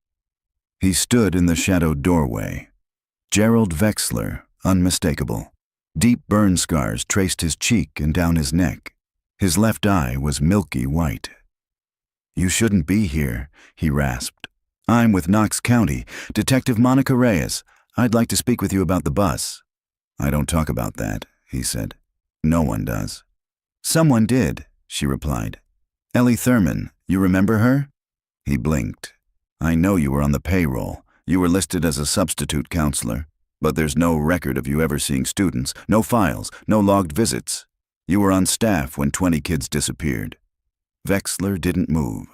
Speaker 1: He stood in the shadowed doorway. Gerald Wexler, unmistakable. Deep burn scars traced his cheek and down his neck. His left eye was milky white. "You shouldn't be here," he rasped. "I'm with Knox County, Detective Monica Reyes. I'd like to speak with you about the bus." "I don't talk about that," he said. "No one does." "Someone did," she replied. "Ellie Thurman, you remember her?" He blinked. "I know you were on the payroll. You were listed as a substitute counselor. But there's no record of you ever seeing students, no files, no logged visits. You were on staff when 20 kids disappeared." Wexler didn't move.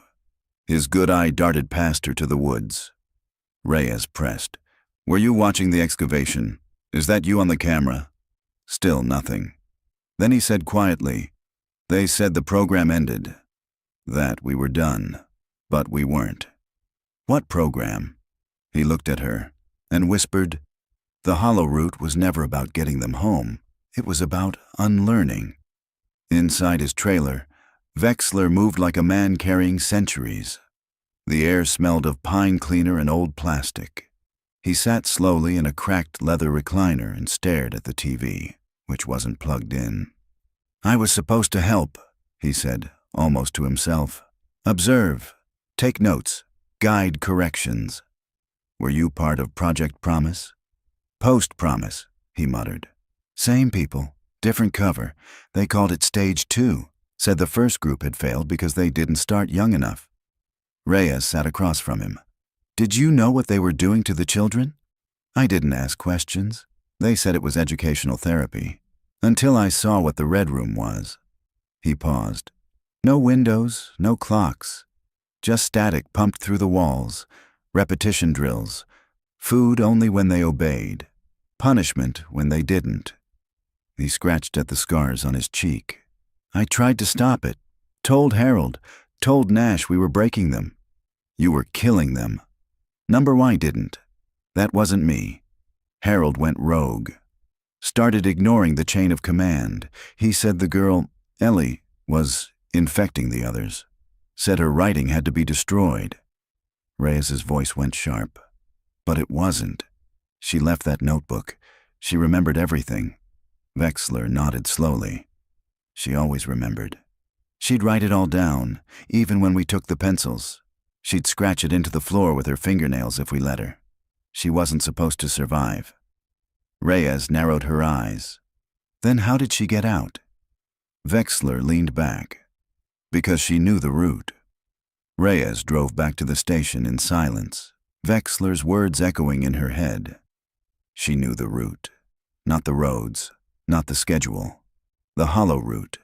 Speaker 1: His good eye darted past her to the woods. Reyes pressed. "Were you watching the excavation? Is that you on the camera?" Still nothing. Then he said quietly, "They said the program ended. That we were done. But we weren't." "What program?" He looked at her and whispered, "The hollow route was never about getting them home. It was about unlearning." Inside his trailer, Wexler moved like a man carrying centuries. The air smelled of pine cleaner and old plastic. He sat slowly in a cracked leather recliner and stared at the TV, which wasn't plugged in. "I was supposed to help," he said, almost to himself. "Observe, take notes, guide corrections." "Were you part of Project Promise?" "Post-Promise," he muttered. "Same people, different cover. They called it Stage 2, said the first group had failed because they didn't start young enough." Reyes sat across from him. "Did you know what they were doing to the children?" "I didn't ask questions. They said it was educational therapy. Until I saw what the Red Room was." He paused. "No windows, no clocks. Just static pumped through the walls. Repetition drills. Food only when they obeyed. Punishment when they didn't." He scratched at the scars on his cheek. "I tried to stop it. Told Harold. Told Nash we were breaking them." "You were killing them." "Number Y didn't. That wasn't me. Harold went rogue. Started ignoring the chain of command. He said the girl, Ellie, was infecting the others. Said her writing had to be destroyed." Reyes's voice went sharp. "But it wasn't. She left that notebook. She remembered everything." Wexler nodded slowly. "She always remembered. She'd write it all down, even when we took the pencils. She'd scratch it into the floor with her fingernails if we let her. She wasn't supposed to survive." Reyes narrowed her eyes. "Then how did she get out?" Wexler leaned back. Because she knew the route. Reyes drove back to the station in silence, Wexler's words echoing in her head. She knew the route. Not the roads, not the schedule. The hollow route.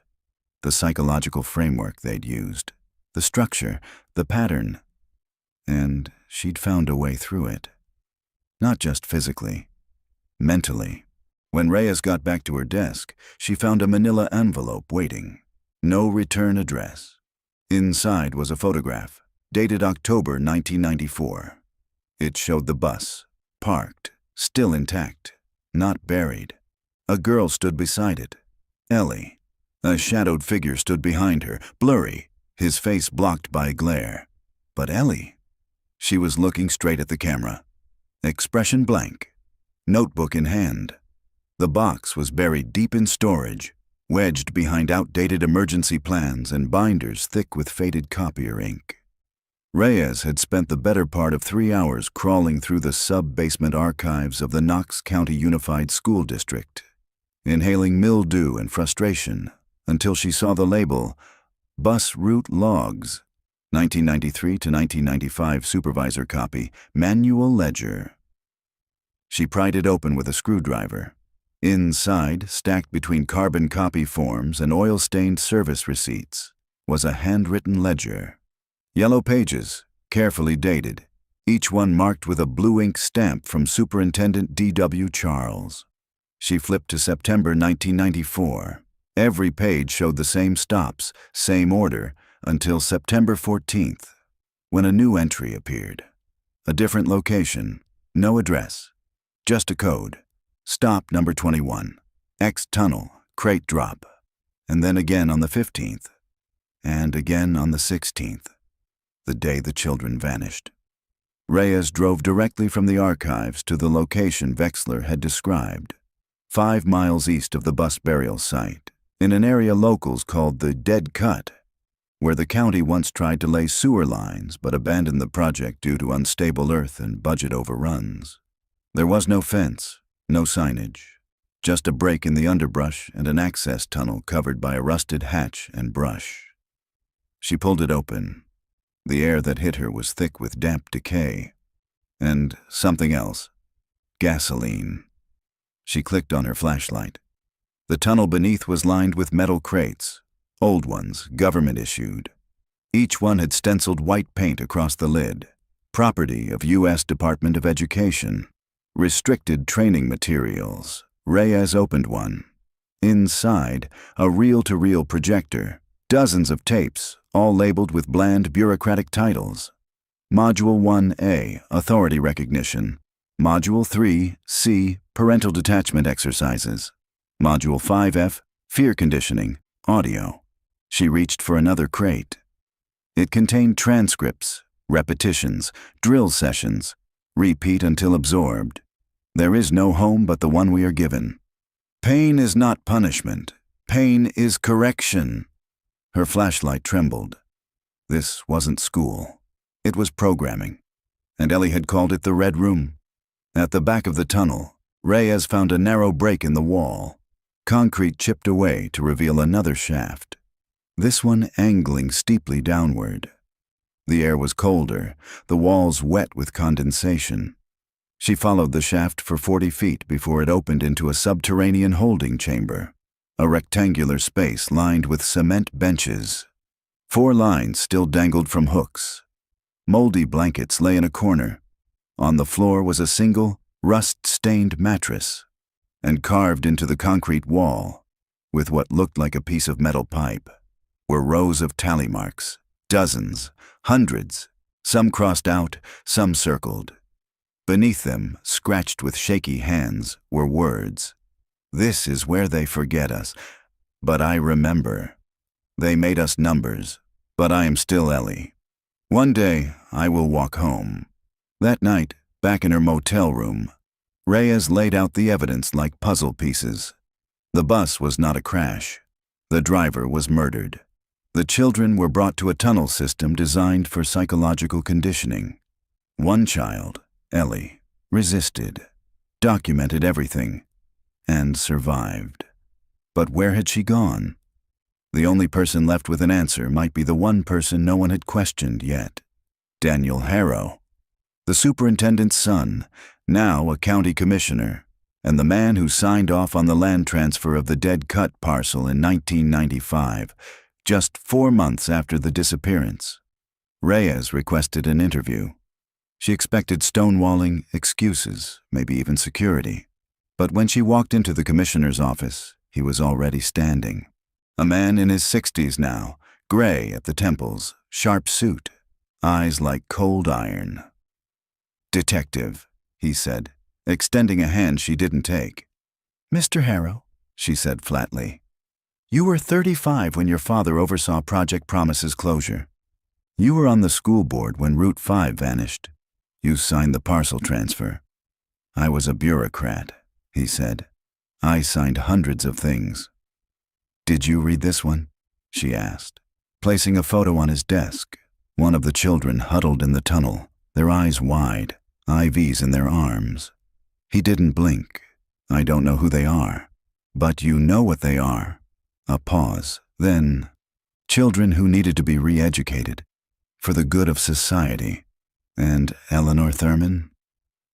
Speaker 1: The psychological framework they'd used. The structure, the pattern. And she'd found a way through it. Not just physically, mentally. When Reyes got back to her desk, she found a manila envelope waiting. No return address. Inside was a photograph, dated October 1994. It showed the bus, parked, still intact, not buried. A girl stood beside it. Ellie. A shadowed figure stood behind her, blurry, his face blocked by glare. But Ellie. She was looking straight at the camera. Expression blank. Notebook in hand. The box was buried deep in storage, wedged behind outdated emergency plans and binders thick with faded copier ink. Reyes had spent the better part of 3 hours crawling through the sub-basement archives of the Knox County Unified School District, inhaling mildew and frustration until she saw the label, Bus Route Logs, 1993 to 1995 Supervisor Copy, Manual Ledger. She pried it open with a screwdriver. Inside, stacked between carbon copy forms and oil-stained service receipts, was a handwritten ledger. Yellow pages, carefully dated, each one marked with a blue ink stamp from Superintendent D.W. Charles. She flipped to September 1994. Every page showed the same stops, same order, until September 14th, when a new entry appeared. A different location, no address, just a code. Stop number 21, X tunnel, crate drop, and then again on the 15th, and again on the 16th, the day the children vanished. Reyes drove directly from the archives to the location Wexler had described, 5 miles east of the bus burial site, in an area locals called the Dead Cut, where the county once tried to lay sewer lines but abandoned the project due to unstable earth and budget overruns. There was no fence. No signage, just a break in the underbrush and an access tunnel covered by a rusted hatch and brush. She pulled it open. The air that hit her was thick with damp decay. And something else. Gasoline. She clicked on her flashlight. The tunnel beneath was lined with metal crates, old ones, government-issued. Each one had stenciled white paint across the lid, property of U.S. Department of Education. Restricted training materials. Reyes opened one. Inside, a reel-to-reel projector, dozens of tapes, all labeled with bland bureaucratic titles. Module 1A, Authority Recognition. Module 3C, Parental Detachment Exercises. Module 5F, Fear Conditioning, Audio. She reached for another crate. It contained transcripts, repetitions, drill sessions. Repeat until absorbed. There is no home but the one we are given. Pain is not punishment. Pain is correction. Her flashlight trembled. This wasn't school. It was programming. And Ellie had called it the Red Room. At the back of the tunnel, Reyes found a narrow break in the wall. Concrete chipped away to reveal another shaft. This one angling steeply downward. The air was colder, the walls wet with condensation. She followed the shaft for 40 feet before it opened into a subterranean holding chamber, a rectangular space lined with cement benches. 4 lines still dangled from hooks. Moldy blankets lay in a corner. On the floor was a single, rust-stained mattress, and carved into the concrete wall, with what looked like a piece of metal pipe, were rows of tally marks, dozens, hundreds, some crossed out, some circled. Beneath them, scratched with shaky hands, were words. This is where they forget us, but I remember. They made us numbers, but I am still Ellie. One day, I will walk home. That night, back in her motel room, Reyes laid out the evidence like puzzle pieces. The bus was not a crash. The driver was murdered. The children were brought to a tunnel system designed for psychological conditioning. One child, Ellie, resisted, documented everything, and survived. But where had she gone? The only person left with an answer might be the one person no one had questioned yet. Daniel Harrow, the superintendent's son, now a county commissioner, and the man who signed off on the land transfer of the Dead Cut parcel in 1995, just 4 months after the disappearance. Reyes requested an interview. She expected stonewalling, excuses, maybe even security. But when she walked into the commissioner's office, he was already standing. A man in his 60s now, gray at the temples, sharp suit, eyes like cold iron. "Detective," he said, extending a hand she didn't take. "Mr. Harrow," she said flatly, "you were 35 when your father oversaw Project Promise's closure. You were on the school board when Route 5 vanished. You signed the parcel transfer. I was a bureaucrat," he said. "I signed hundreds of things." "Did you read this one?" she asked, placing a photo on his desk. One of the children huddled in the tunnel, their eyes wide, IVs in their arms. He didn't blink. "I don't know who they are, but you know what they are." A pause. Then, children who needed to be re-educated for the good of society. And Eleanor Thurman?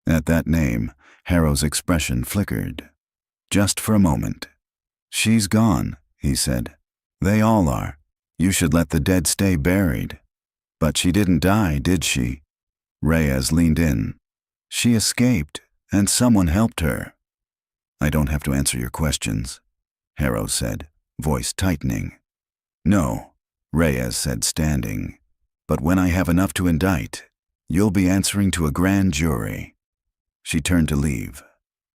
Speaker 1: At that name, Harrow's expression flickered. Just for a moment. "She's gone," he said. "They all are. You should let the dead stay buried." "But she didn't die, did she?" Reyes leaned in. "She escaped, and someone helped her." "I don't have to answer your questions," Harrow said, voice tightening. "No," Reyes said, standing. "But when I have enough to indict, you'll be answering to a grand jury." She turned to leave.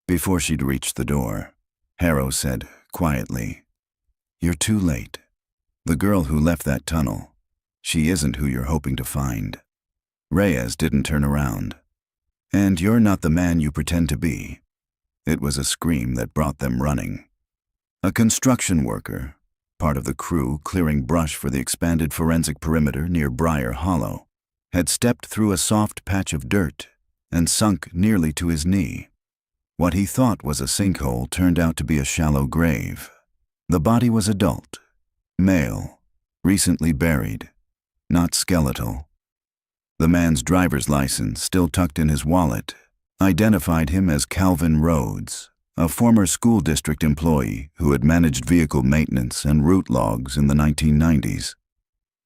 Speaker 1: Before she'd reached the door, Harrow said quietly, "You're too late. The girl who left that tunnel, she isn't who you're hoping to find." Reyes didn't turn around. "And you're not the man you pretend to be." It was a scream that brought them running. A construction worker, part of the crew clearing brush for the expanded forensic perimeter near Briar Hollow, had stepped through a soft patch of dirt and sunk nearly to his knee. What he thought was a sinkhole turned out to be a shallow grave. The body was adult, male, recently buried, not skeletal. The man's driver's license, still tucked in his wallet, identified him as Calvin Rhodes, a former school district employee who had managed vehicle maintenance and route logs in the 1990s.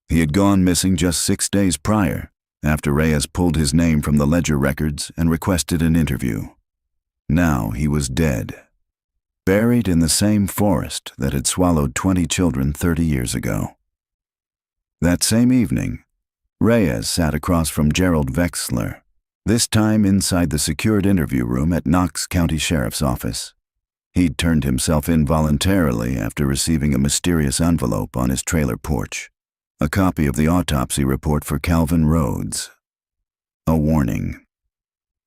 Speaker 1: He had gone missing just 6 days prior, after Reyes pulled his name from the ledger records and requested an interview. Now he was dead, buried in the same forest that had swallowed 20 children 30 years ago. That same evening, Reyes sat across from Gerald Wexler, this time inside the secured interview room at Knox County Sheriff's Office. He'd turned himself in voluntarily after receiving a mysterious envelope on his trailer porch, a copy of the autopsy report for Calvin Rhodes. A warning.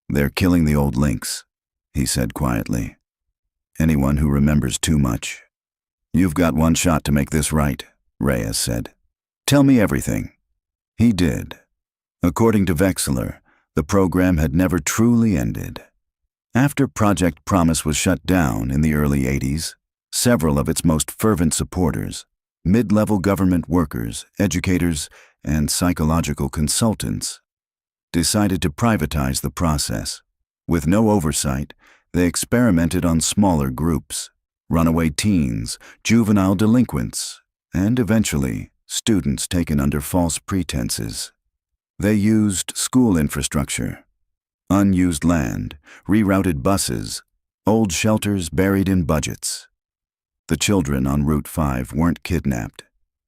Speaker 1: "They're killing the old lynx," he said quietly. "Anyone who remembers too much." "You've got one shot to make this right," Reyes said. "Tell me everything." He did. According to Wexler, the program had never truly ended. After Project Promise was shut down in the early 80s, several of its most fervent supporters, mid-level government workers, educators, and psychological consultants, decided to privatize the process. With no oversight, they experimented on smaller groups, runaway teens, juvenile delinquents, and eventually, students taken under false pretenses. They used school infrastructure, unused land, rerouted buses, old shelters buried in budgets. The children on Route 5 weren't kidnapped.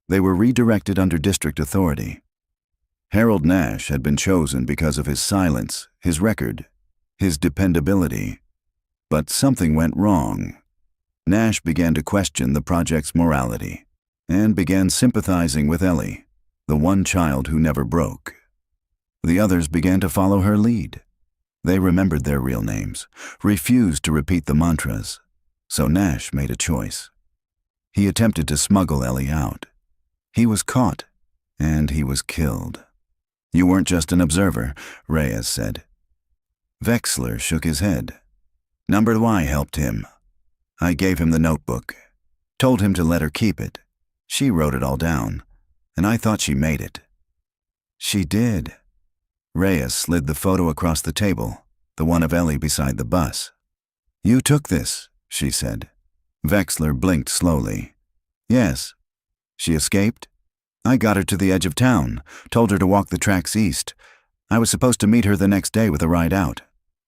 Speaker 1: They were redirected under district authority. Harold Nash had been chosen because of his silence, his record, his dependability. But something went wrong. Nash began to question the project's morality and began sympathizing with Ellie, the one child who never broke. The others began to follow her lead. They remembered their real names, refused to repeat the mantras, so Nash made a choice. He attempted to smuggle Ellie out. He was caught, and he was killed. "You weren't just an observer," Reyes said. Wexler shook his head. "Number Y helped him. I gave him the notebook, told him to let her keep it. She wrote it all down, and I thought she made it. She did. Reyes slid the photo across the table, the one of Ellie beside the bus. You took this, she said. Wexler blinked slowly. Yes. She escaped? I got her to the edge of town, told her to walk the tracks east. I was supposed to meet her the next day with a ride out.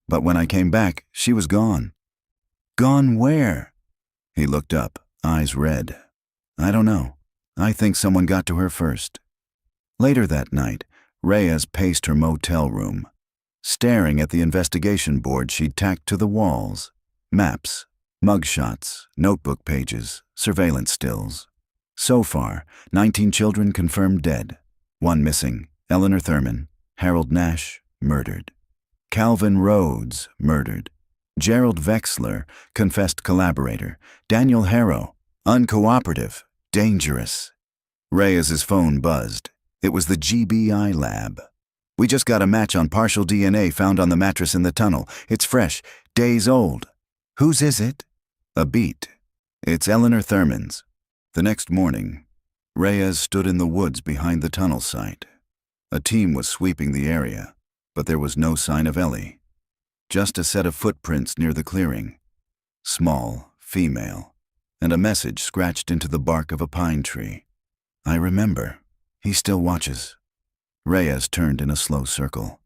Speaker 1: But when I came back, she was gone. Gone where? He looked up, eyes red. I don't know. I think someone got to her first. Later that night, Reyes paced her motel room, staring at the investigation board she'd tacked to the walls. Maps, mugshots, notebook pages, surveillance stills. So far, 19 children confirmed dead. 1 missing, Eleanor Thurman. Harold Nash, murdered. Calvin Rhodes, murdered. Gerald Wexler, confessed collaborator. Daniel Harrow, uncooperative, dangerous. Reyes's phone buzzed. It was the GBI lab. We just got a match on partial DNA found on the mattress in the tunnel. It's fresh, days old. Whose is it? A beat. It's Eleanor Thurman's. The next morning, Reyes stood in the woods behind the tunnel site. A team was sweeping the area, but there was no sign of Ellie. Just a set of footprints near the clearing. Small, female, and a message scratched into the bark of a pine tree. I remember. He still watches. Reyes turned in a slow circle.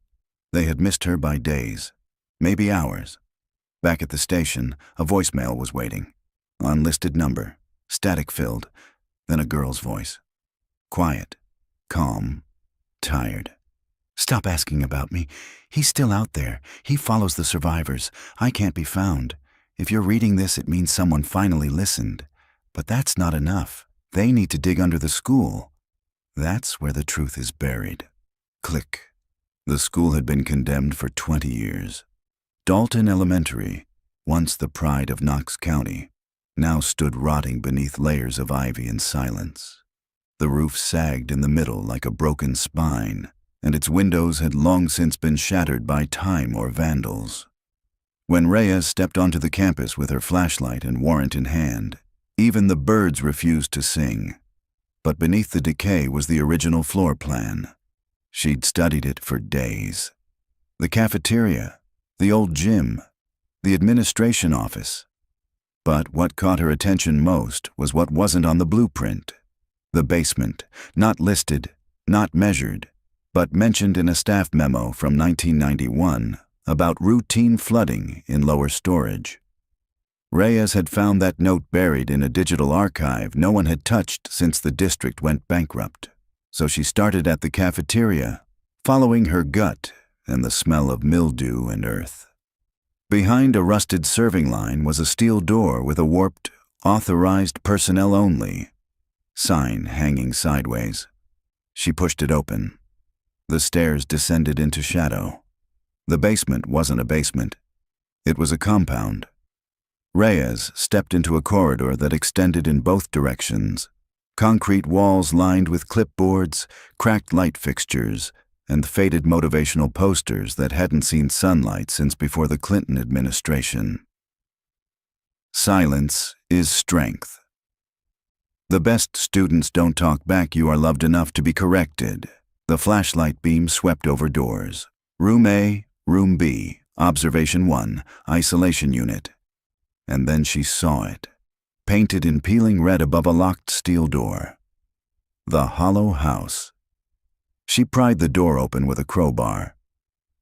Speaker 1: They had missed her by days, maybe hours. Back at the station, a voicemail was waiting. Unlisted number, static-filled, then a girl's voice. Quiet, calm, tired. Stop asking about me. He's still out there. He follows the survivors. I can't be found. If you're reading this, it means someone finally listened. But that's not enough. They need to dig under the school. That's where the truth is buried. Click. The school had been condemned for 20 years. Dalton Elementary, once the pride of Knox County, now stood rotting beneath layers of ivy and silence. The roof sagged in the middle like a broken spine, and its windows had long since been shattered by time or vandals. When Reyes stepped onto the campus with her flashlight and warrant in hand, even the birds refused to sing. But beneath the decay was the original floor plan. She'd studied it for days. The cafeteria, the old gym, the administration office. But what caught her attention most was what wasn't on the blueprint. The basement, not listed, not measured, but mentioned in a staff memo from 1991 about routine flooding in lower storage. Reyes had found that note buried in a digital archive no one had touched since the district went bankrupt. So she started at the cafeteria, following her gut and the smell of mildew and earth. Behind a rusted serving line was a steel door with a warped, "Authorized personnel only" sign hanging sideways. She pushed it open. The stairs descended into shadow. The basement wasn't a basement. It was a compound. Reyes stepped into a corridor that extended in both directions. Concrete walls lined with clipboards, cracked light fixtures, and faded motivational posters that hadn't seen sunlight since before the Clinton administration. Silence is strength. The best students don't talk back. You are loved enough to be corrected. The flashlight beam swept over doors. Room A, Room B, Observation 1, Isolation Unit. And then she saw it, painted in peeling red above a locked steel door. The Hollow House. She pried the door open with a crowbar.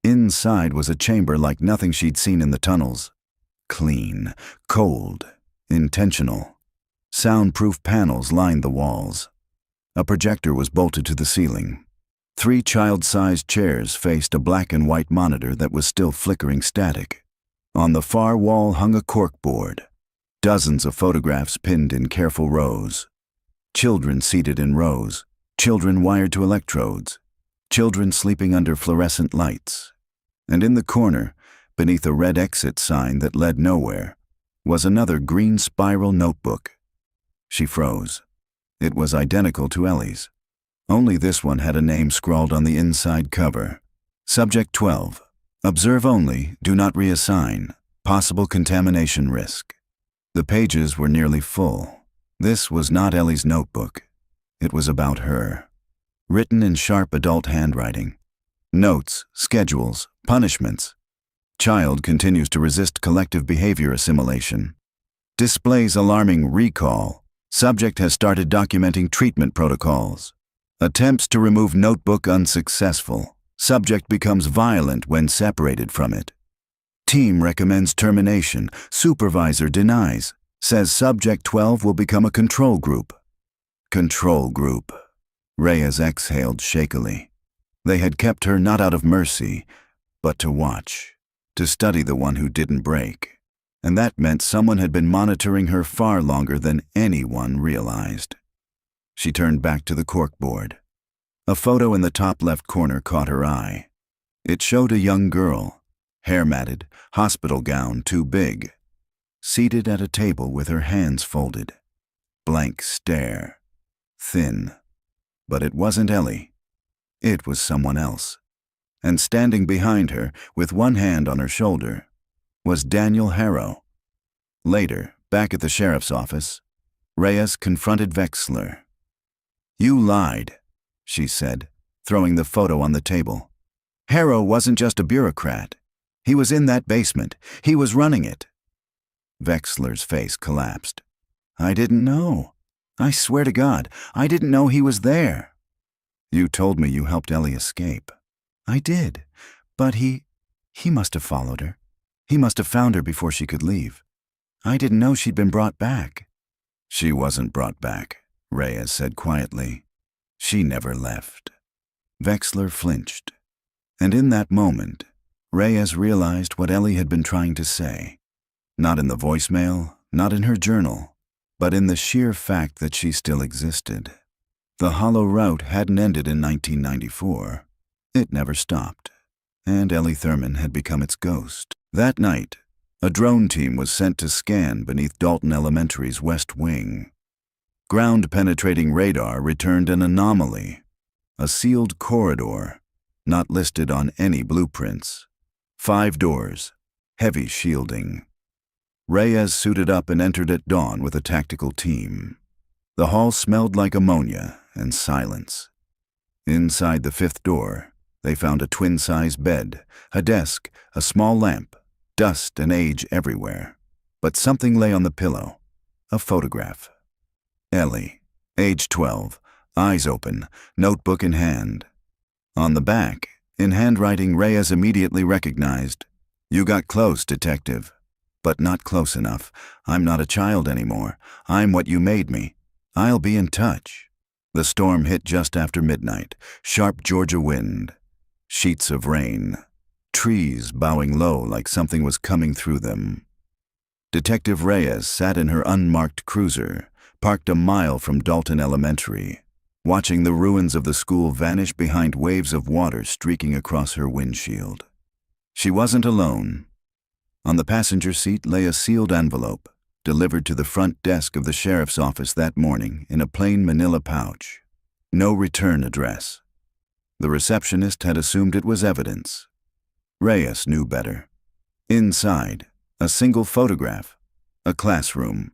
Speaker 1: Inside was a chamber like nothing she'd seen in the tunnels. Clean, cold, intentional. Soundproof panels lined the walls. A projector was bolted to the ceiling. 3 child-sized chairs faced a black and white monitor that was still flickering static. On the far wall hung a corkboard. Dozens of photographs pinned in careful rows. Children seated in rows. Children wired to electrodes. Children sleeping under fluorescent lights. And in the corner, beneath a red exit sign that led nowhere, was another green spiral notebook. She froze. It was identical to Ellie's. Only this one had a name scrawled on the inside cover. Subject 12. Observe only, do not reassign. Possible contamination risk. The pages were nearly full. This was not Ellie's notebook. It was about her. Written in sharp adult handwriting. Notes, schedules, punishments. Child continues to resist collective behavior assimilation. Displays alarming recall. Subject has started documenting treatment protocols. Attempts to remove notebook unsuccessful. Subject becomes violent when separated from it. Team recommends termination. Supervisor denies. Says Subject 12 will become a control group. Control group. Reyes exhaled shakily. They had kept her not out of mercy, but to watch. To study the one who didn't break. And that meant someone had been monitoring her far longer than anyone realized. She turned back to the corkboard. A photo in the top left corner caught her eye. It showed a young girl, hair matted, hospital gown too big, seated at a table with her hands folded. Blank stare. Thin. But it wasn't Ellie. It was someone else. And standing behind her, with one hand on her shoulder, was Daniel Harrow. Later, back at the sheriff's office, Reyes confronted Wexler. "You lied," she said, throwing the photo on the table. "Harrow wasn't just a bureaucrat. He was in that basement. He was running it." Wexler's face collapsed. "I didn't know. I swear to God, I didn't know he was there." "You told me you helped Ellie escape." "I did, but he must have followed her. He must have found her before she could leave. I didn't know she'd been brought back." "She wasn't brought back," Reyes said quietly. "She never left." Wexler flinched. And in that moment, Reyes realized what Ellie had been trying to say. Not in the voicemail, not in her journal, but in the sheer fact that she still existed. The hollow route hadn't ended in 1994. It never stopped. And Ellie Thurman had become its ghost. That night, a drone team was sent to scan beneath Dalton Elementary's west wing. Ground-penetrating radar returned an anomaly. A sealed corridor, not listed on any blueprints. 5 doors, heavy shielding. Reyes suited up and entered at dawn with a tactical team. The hall smelled like ammonia and silence. Inside the 5th door, they found a twin-size bed, a desk, a small lamp, dust and age everywhere. But something lay on the pillow, a photograph. Ellie, age 12, eyes open, notebook in hand. On the back, in handwriting Reyes immediately recognized, "You got close, detective. But not close enough. I'm not a child anymore. I'm what you made me. I'll be in touch." The storm hit just after midnight. Sharp Georgia wind. Sheets of rain. Trees bowing low like something was coming through them. Detective Reyes sat in her unmarked cruiser, parked a mile from Dalton Elementary, watching the ruins of the school vanish behind waves of water streaking across her windshield. She wasn't alone. On the passenger seat lay a sealed envelope, delivered to the front desk of the sheriff's office that morning in a plain manila pouch. No return address. The receptionist had assumed it was evidence. Reyes knew better. Inside, a single photograph, a classroom,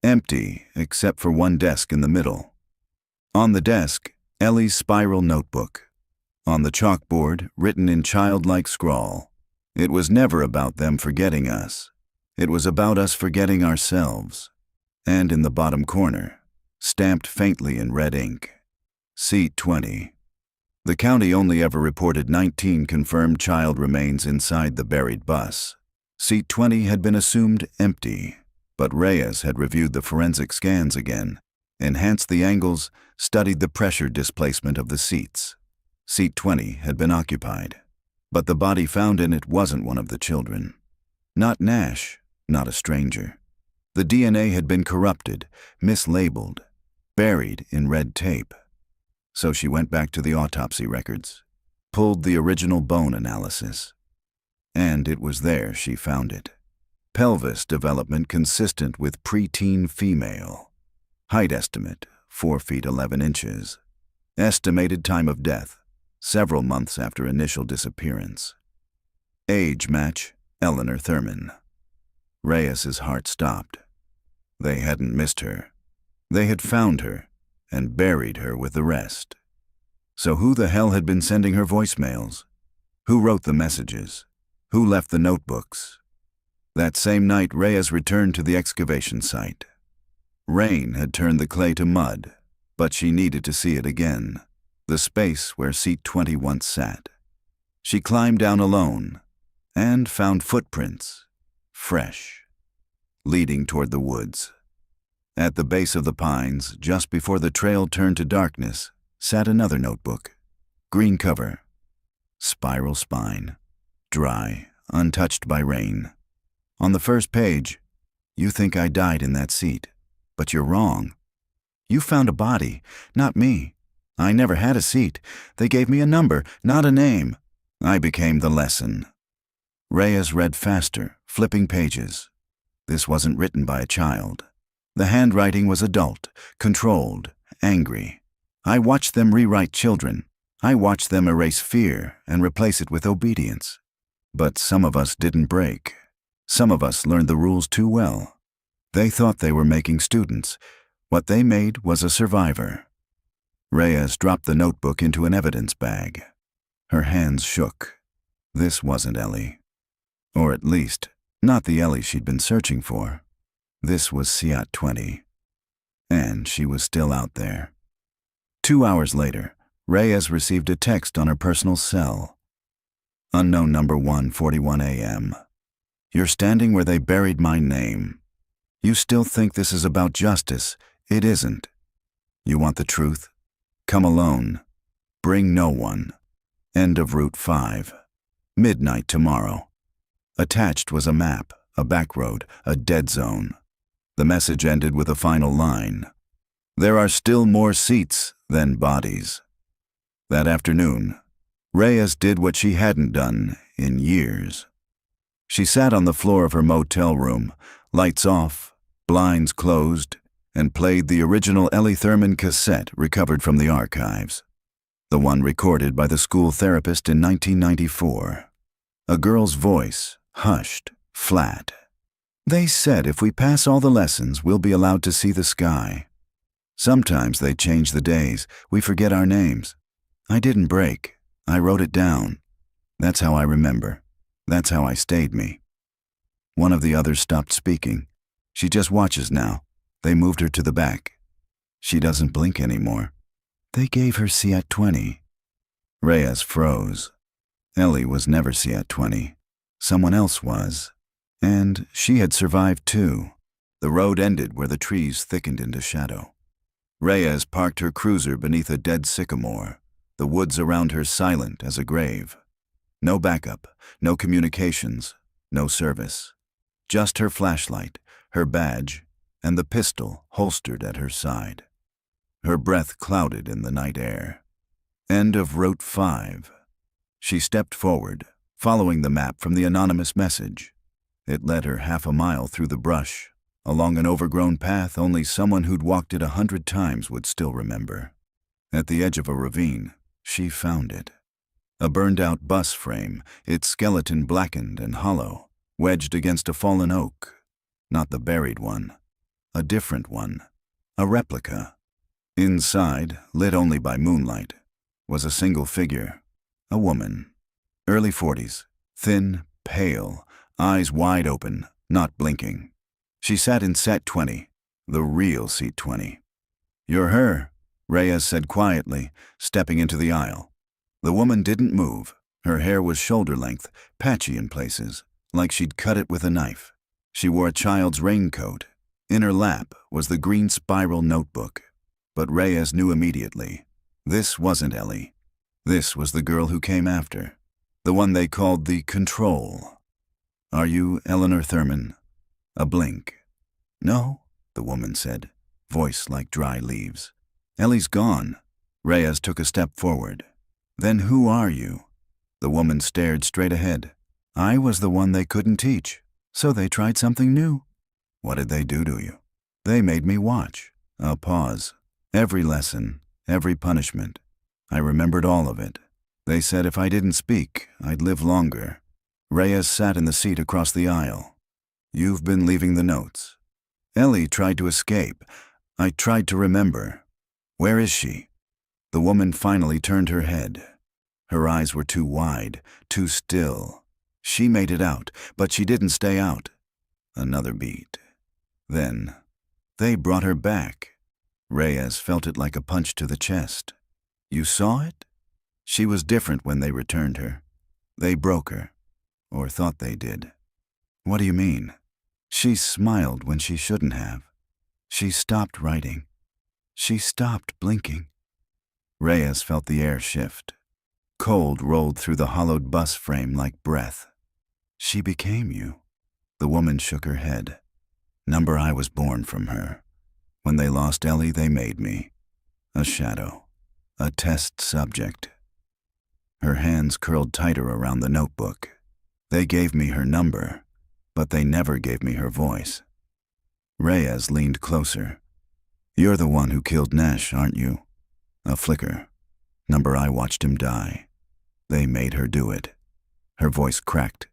Speaker 1: empty except for one desk in the middle. On the desk, Ellie's spiral notebook. On the chalkboard, written in childlike scrawl, "It was never about them forgetting us. It was about us forgetting ourselves." And in the bottom corner, stamped faintly in red ink, Seat 20. The county only ever reported 19 confirmed child remains inside the buried bus. Seat 20 had been assumed empty, but Reyes had reviewed the forensic scans again, enhanced the angles, studied the pressure displacement of the seats. Seat 20 had been occupied. But the body found in it wasn't one of the children. Not Nash, not a stranger. The DNA had been corrupted, mislabeled, buried in red tape. So she went back to the autopsy records, pulled the original bone analysis. And it was there she found it. Pelvis development consistent with preteen female. Height estimate, 4 feet 11 inches. Estimated time of death, several months after initial disappearance. Age match, Eleanor Thurman. Reyes's heart stopped. They hadn't missed her. They had found her and buried her with the rest. So who the hell had been sending her voicemails? Who wrote the messages? Who left the notebooks? That same night, Reyes returned to the excavation site. Rain had turned the clay to mud, but she needed to see it again, the space where seat 20 once sat. She climbed down alone and found footprints, fresh, leading toward the woods. At the base of the pines, just before the trail turned to darkness, sat another notebook. Green cover, spiral spine, dry, untouched by rain. On the first page, "You think I died in that seat, but you're wrong. You found a body, not me. I never had a seat. They gave me a number, not a name. I became the lesson." Reyes read faster, flipping pages. This wasn't written by a child. The handwriting was adult, controlled, angry. I watched them rewrite children. I watched them erase fear and replace it with obedience. But some of us didn't break. Some of us learned the rules too well. They thought they were making students. What they made was a survivor. Reyes dropped the notebook into an evidence bag. Her hands shook. This wasn't Ellie. Or at least, not the Ellie she'd been searching for. This was Seat 20. And she was still out there. 2 hours later, Reyes received a text on her personal cell. Unknown number 1:41 a.m. "You're standing where they buried my name. You still think this is about justice. It isn't. You want the truth? Come alone. Bring no one. End of Route 5. Midnight tomorrow." Attached was a map, a back road, a dead zone. The message ended with a final line. "There are still more seats than bodies." That afternoon, Reyes did what she hadn't done in years. She sat on the floor of her motel room, lights off, blinds closed, and played the original Ellie Thurman cassette recovered from the archives. The one recorded by the school therapist in 1994. A girl's voice, hushed, flat. "They said if we pass all the lessons, we'll be allowed to see the sky. Sometimes they change the days. We forget our names. I didn't break. I wrote it down. That's how I remember. That's how I stayed me." One of the others stopped speaking. She just watches now. They moved her to the back. She doesn't blink anymore. They gave her Seat 20. Reyes froze. Ellie was never Seat 20. Someone else was. And she had survived too. The road ended where the trees thickened into shadow. Reyes parked her cruiser beneath a dead sycamore, the woods around her silent as a grave. No backup, no communications, no service. Just her flashlight, her badge, and the pistol holstered at her side. Her breath clouded in the night air. End of Route 5. She stepped forward, following the map from the anonymous message. It led her half a mile through the brush, along an overgrown path only someone who'd walked it 100 times would still remember. At the edge of a ravine, she found it. A burned-out bus frame, its skeleton blackened and hollow, wedged against a fallen oak. Not the buried one. A different one. A replica. Inside, lit only by moonlight, was a single figure. A woman. Early 40s. Thin, pale, eyes wide open, not blinking. She sat in Seat 20, the real Seat 20. "You're her," Reyes said quietly, stepping into the aisle. The woman didn't move. Her hair was shoulder-length, patchy in places, like she'd cut it with a knife. She wore a child's raincoat. In her lap was the green spiral notebook. But Reyes knew immediately. This wasn't Ellie. This was the girl who came after. The one they called the Control. "Are you Eleanor Thurman?" A blink. "No," the woman said, voice like dry leaves. "Ellie's gone." Reyes took a step forward. "Then who are you?" The woman stared straight ahead. "I was the one they couldn't teach, so they tried something new." "What did they do to you?" "They made me watch." A pause. "Every lesson, every punishment. I remembered all of it. They said if I didn't speak, I'd live longer." Reyes sat in the seat across the aisle. "You've been leaving the notes." "Ellie tried to escape. I tried to remember. Where is she? The woman finally turned her head. Her eyes were too wide, too still. She made it out, but she didn't stay out. Another beat. Then, they brought her back. Reyes felt it like a punch to the chest. You saw it? She was different when they returned her. They broke her, or thought they did. What do you mean? She smiled when she shouldn't have. She stopped writing. She stopped blinking. Reyes felt the air shift. Cold rolled through the hollowed bus frame like breath. She became you. The woman shook her head. Number I was born from her. When they lost Ellie, they made me. A shadow. A test subject. Her hands curled tighter around the notebook. They gave me her number, but they never gave me her voice. Reyes leaned closer. You're the one who killed Nash, aren't you? A flicker. Number I watched him die. They made her do it. Her voice cracked.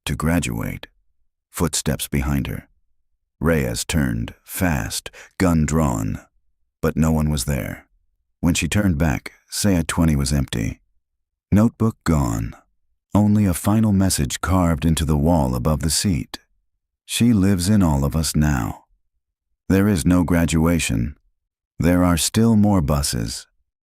Speaker 1: To graduate. Footsteps behind her. Reyes turned, fast, gun drawn. But no one was there. When she turned back, Sayat 20 was empty. Notebook gone. Only a final message carved into the wall above the seat. She lives in all of us now. There is no graduation. There are still more buses.